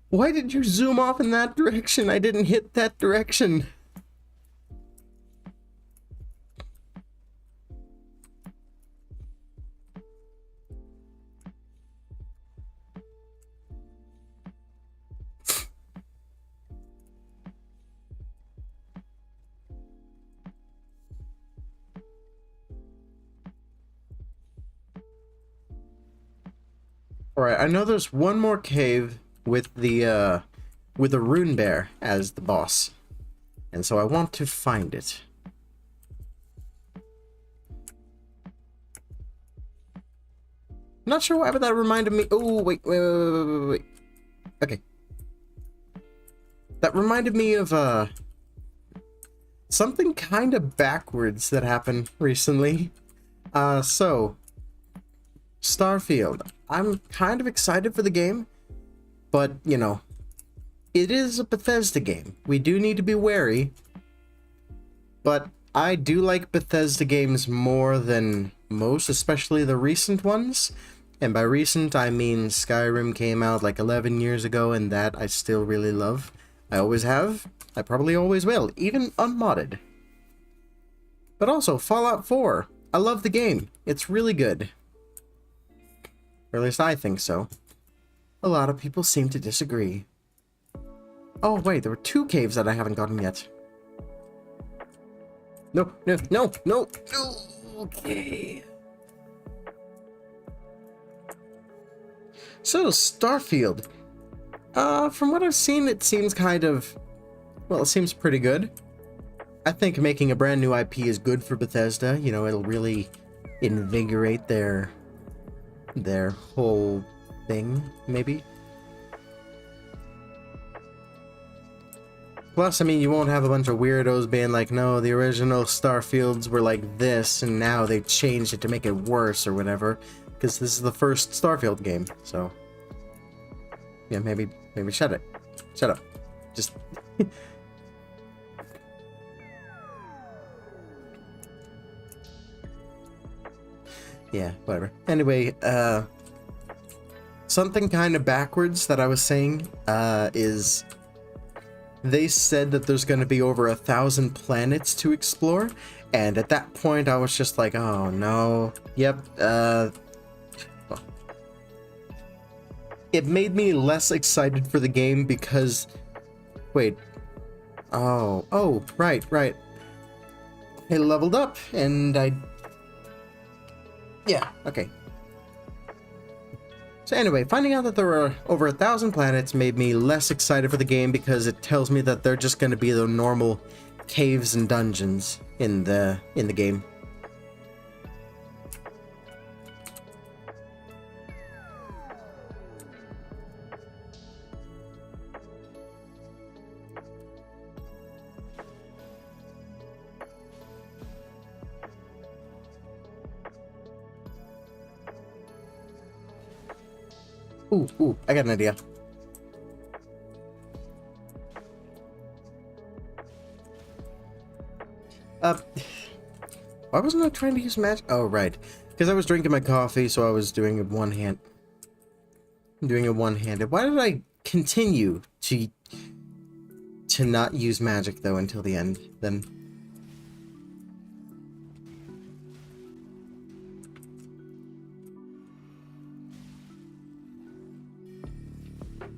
Why did you zoom off in that direction? I didn't hit that direction. Alright, I know there's one more cave with the rune bear as the boss. And so I want to find it. Not sure why, but that reminded me. Oh, wait. Okay. That reminded me of something kind of backwards that happened recently. So Starfield. I'm kind of excited for the game, but, you know, it is a Bethesda game. We do need to be wary, but I do like Bethesda games more than most, especially the recent ones. And by recent, I mean Skyrim came out like 11 years ago, and that I still really love. I always have. I probably always will, even unmodded. But also, Fallout 4. I love the game. It's really good. Or at least I think so. A lot of people seem to disagree. Oh, wait, there were 2 caves that I haven't gotten yet. No. Okay. So, Starfield. From what I've seen, it seems kind of... well, it seems pretty good. I think making a brand new IP is good for Bethesda. You know, it'll really invigorate their whole thing, maybe. Plus, I mean, you won't have a bunch of weirdos being like, no, the original Starfields were like this, and now they changed it to make it worse or whatever, because this is the first Starfield game, so... yeah, maybe shut it. Shut up. Just... yeah, whatever. Anyway, something kind of backwards that I was saying, is they said that there's going to be over 1,000 planets to explore, and at that point I was just like, oh no, yep, it made me less excited for the game because, wait, oh, right, I leveled up, and yeah, okay. So anyway, finding out that there were over 1,000 planets made me less excited for the game because it tells me that they're just going to be the normal caves and dungeons in the game. Ooh, I got an idea. Why wasn't I trying to use magic? Oh, right. Because I was drinking my coffee, so I was doing it one-handed. Why did I continue to not use magic, though, until the end, then?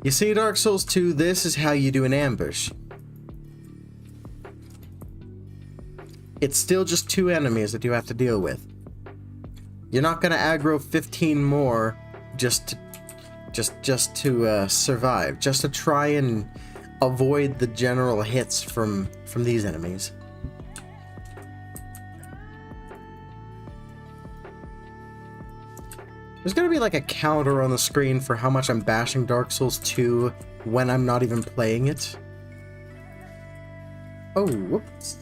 You see, Dark Souls 2, this is how you do an ambush. It's still just 2 enemies that you have to deal with. You're not gonna aggro 15 more just to survive, just to try and avoid the general hits from these enemies. There's gonna be like a counter on the screen for how much I'm bashing Dark Souls 2 when I'm not even playing it. Oh, whoops.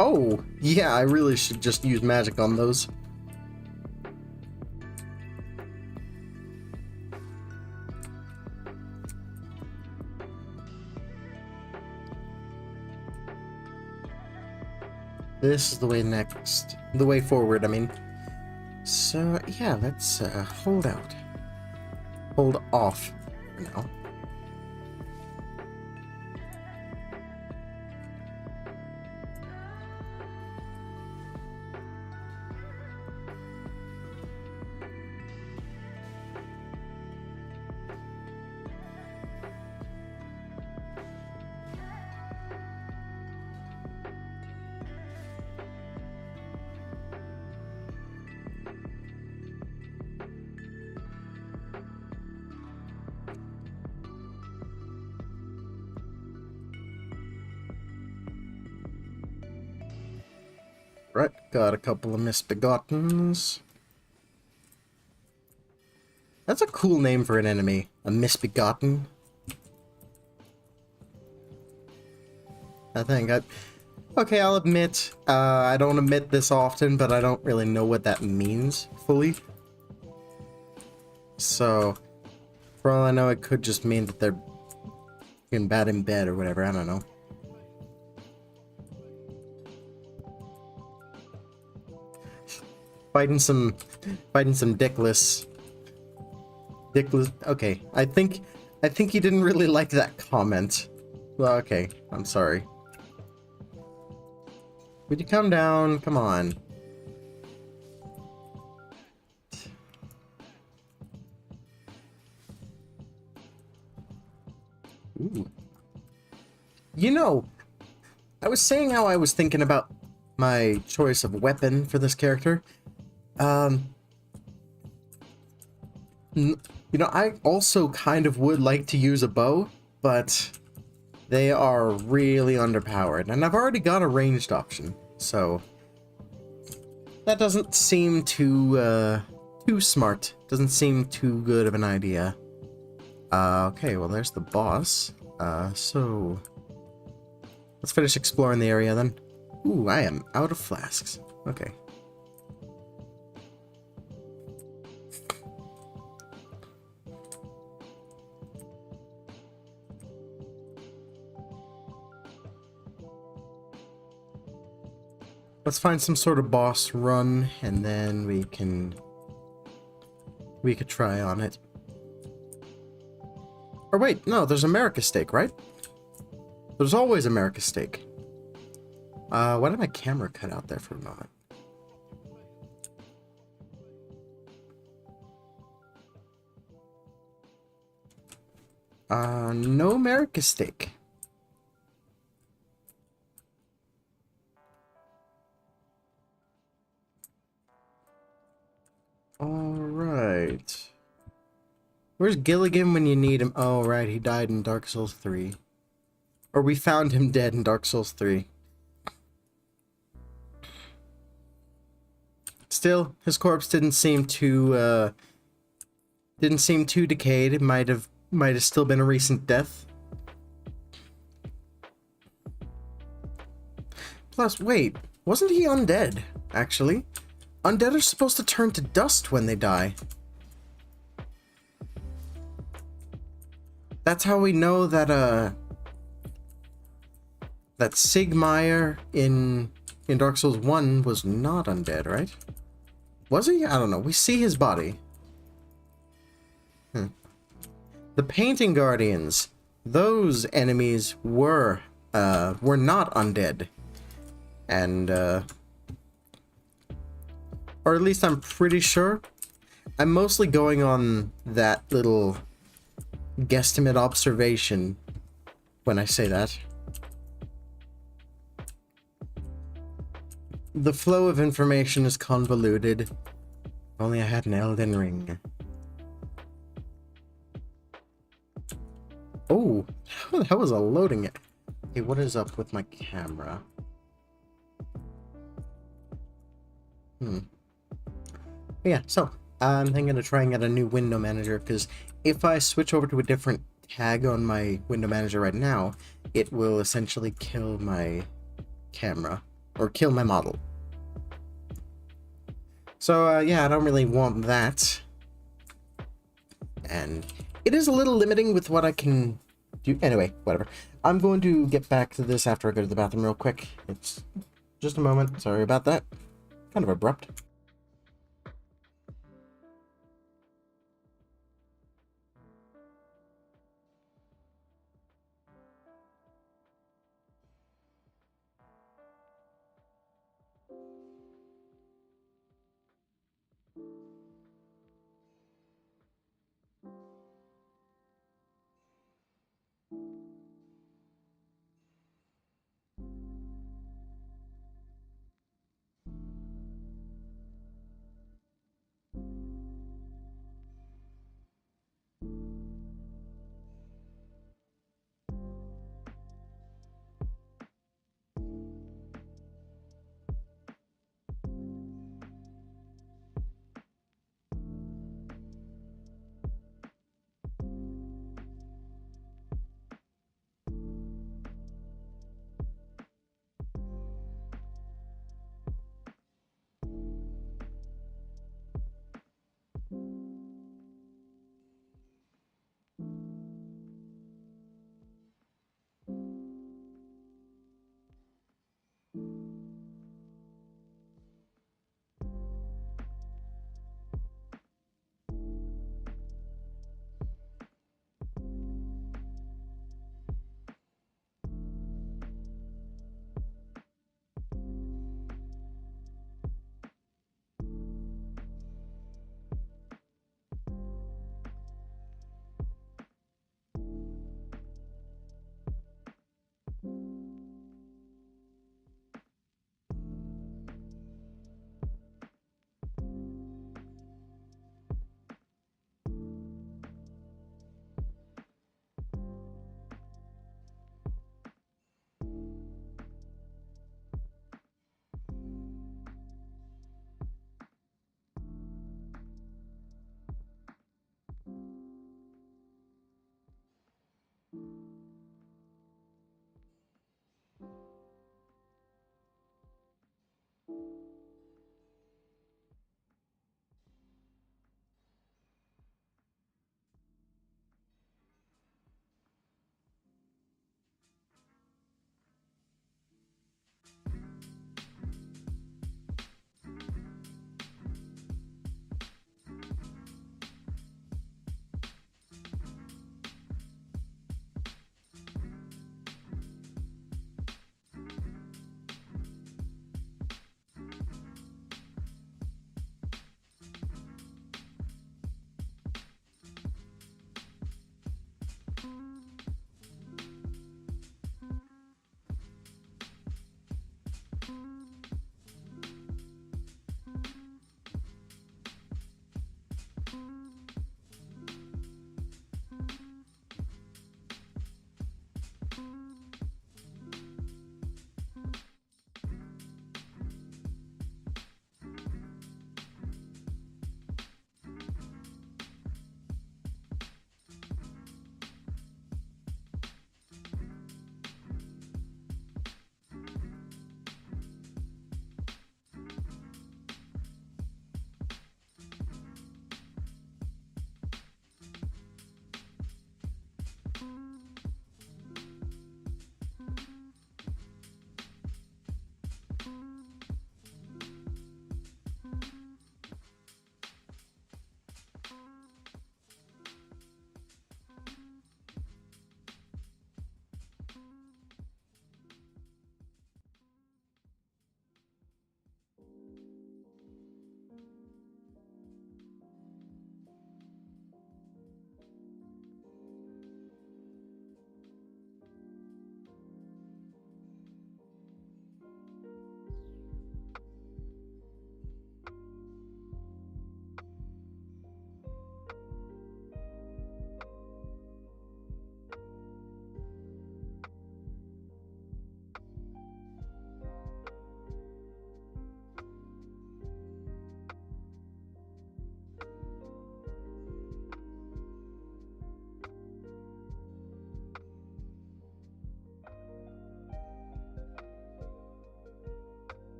Oh, yeah, I really should just use magic on those. This is the way next. The way forward, I mean. So, yeah, let's hold out. Hold off for now. Right, got a couple of misbegottens. That's a cool name for an enemy, a misbegotten. Okay, I'll admit, I don't admit this often, but I don't really know what that means fully. So, for all I know, it could just mean that they're getting bad in bed or whatever, I don't know. Fighting some dickless. Okay, I think he didn't really like that comment. Well, okay, I'm sorry. Would you come down? Come on. Ooh. You know, I was saying how I was thinking about my choice of weapon for this character. You know, I also kind of would like to use a bow, but they are really underpowered, and I've already got a ranged option, so that doesn't seem too smart. Doesn't seem too good of an idea. Okay, well, there's the boss. So let's finish exploring the area then. Ooh, I am out of flasks. Okay. Let's find some sort of boss run, and then we could try on it. Or wait, no, there's America Steak, right? There's always America Steak. Why did my camera cut out there for a moment? No America Steak. Alright. Where's Gilligan when you need him? Oh, right, he died in Dark Souls 3. Or we found him dead in Dark Souls 3. Still, his corpse didn't seem too decayed. It might have still been a recent death. Plus, wait, wasn't he undead, actually? Undead are supposed to turn to dust when they die. That's how we know that that Sigmire in Dark Souls 1 was not undead, right? Was he? I don't know. We see his body. The Painting Guardians, those enemies were not undead. And or at least I'm pretty sure. I'm mostly going on that little guesstimate observation when I say that. The flow of information is convoluted. If only I had an Elden Ring. What the hell was loading it? Okay, what is up with my camera? Yeah, so I'm thinking of trying out a new window manager, because if I switch over to a different tag on my window manager right now, it will essentially kill my camera, or kill my model. So yeah, I don't really want that. And it is a little limiting with what I can do. Anyway, whatever. I'm going to get back to this after I go to the bathroom real quick. It's just a moment. Sorry about that. Kind of abrupt.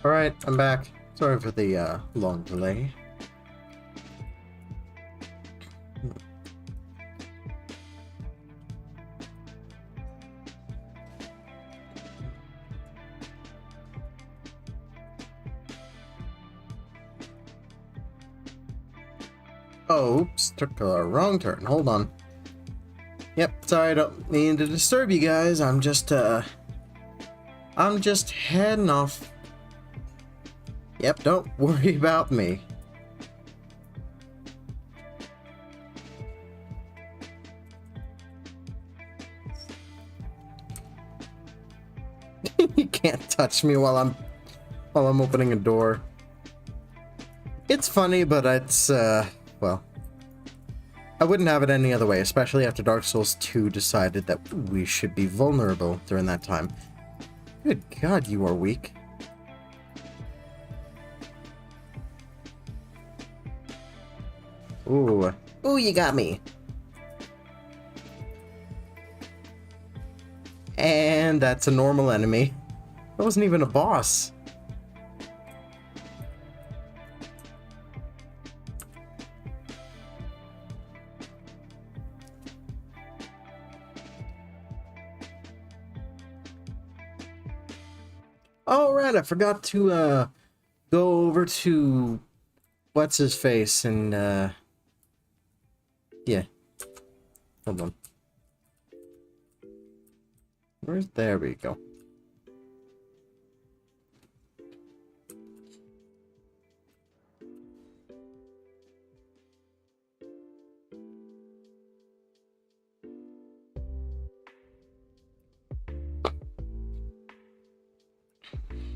Alright, I'm back. Sorry for the long delay. Oh, oops, took a wrong turn. Hold on. Yep, sorry, I don't mean to disturb you guys. I'm just heading off. Yep, don't worry about me. You can't touch me while I'm opening a door. It's funny, but it's well, I wouldn't have it any other way, especially after Dark Souls 2 decided that we should be vulnerable during that time. Good God, you are weak. Ooh. Ooh, you got me. And that's a normal enemy. That wasn't even a boss. Oh, right, I forgot to, go over to... What's-his-face and, yeah. Hold on. There we go.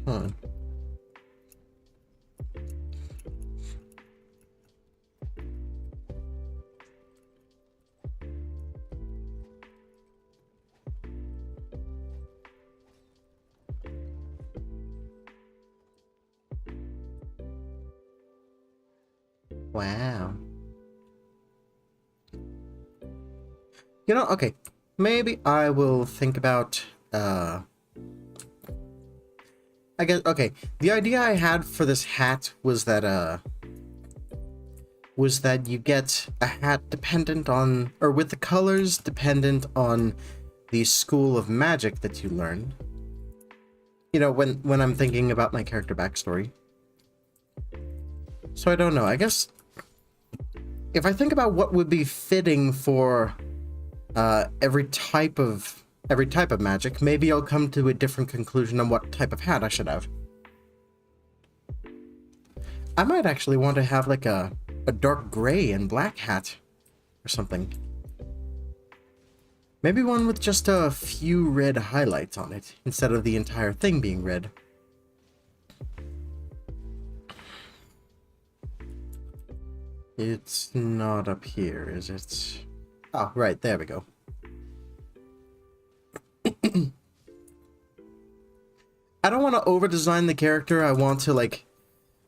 Huh. Wow. You know, okay. Maybe I will think about, I guess, okay. The idea I had for this hat was that you get a hat dependent on, or with the colors dependent on the school of magic that you learn. You know, when I'm thinking about my character backstory. So I don't know, I guess if I think about what would be fitting for every type of magic, maybe I'll come to a different conclusion on what type of hat I should have. I might actually want to have like a dark gray and black hat or something. Maybe one with just a few red highlights on it instead of the entire thing being red. It's not up here, is it? Oh, right, there we go. I don't want to over-design the character. I want to, like...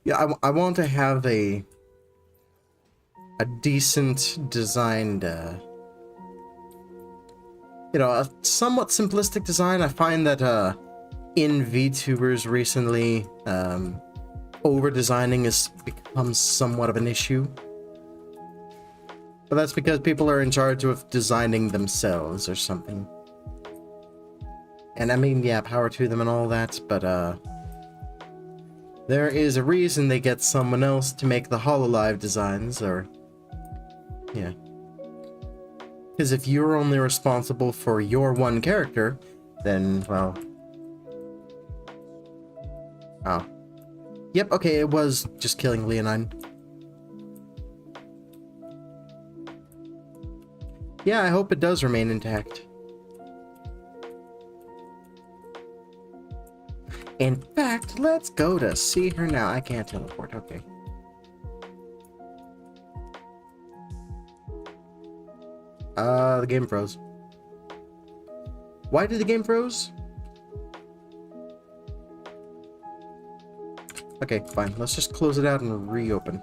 Yeah, I want to have a decent designed, you know, a somewhat simplistic design. I find that, in VTubers recently, over-designing has become somewhat of an issue. But that's because people are in charge of designing themselves or something. And I mean, yeah, power to them and all that, but, there is a reason they get someone else to make the Hololive designs, or... Yeah. Because if you're only responsible for your one character, then, well... Oh. Yep, okay, it was just killing Leonine. Yeah, I hope it does remain intact. In fact, let's go to see her now. I can't teleport, okay. The game froze. Why did the game froze? Okay, fine. Let's just close it out and reopen.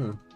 Hmm.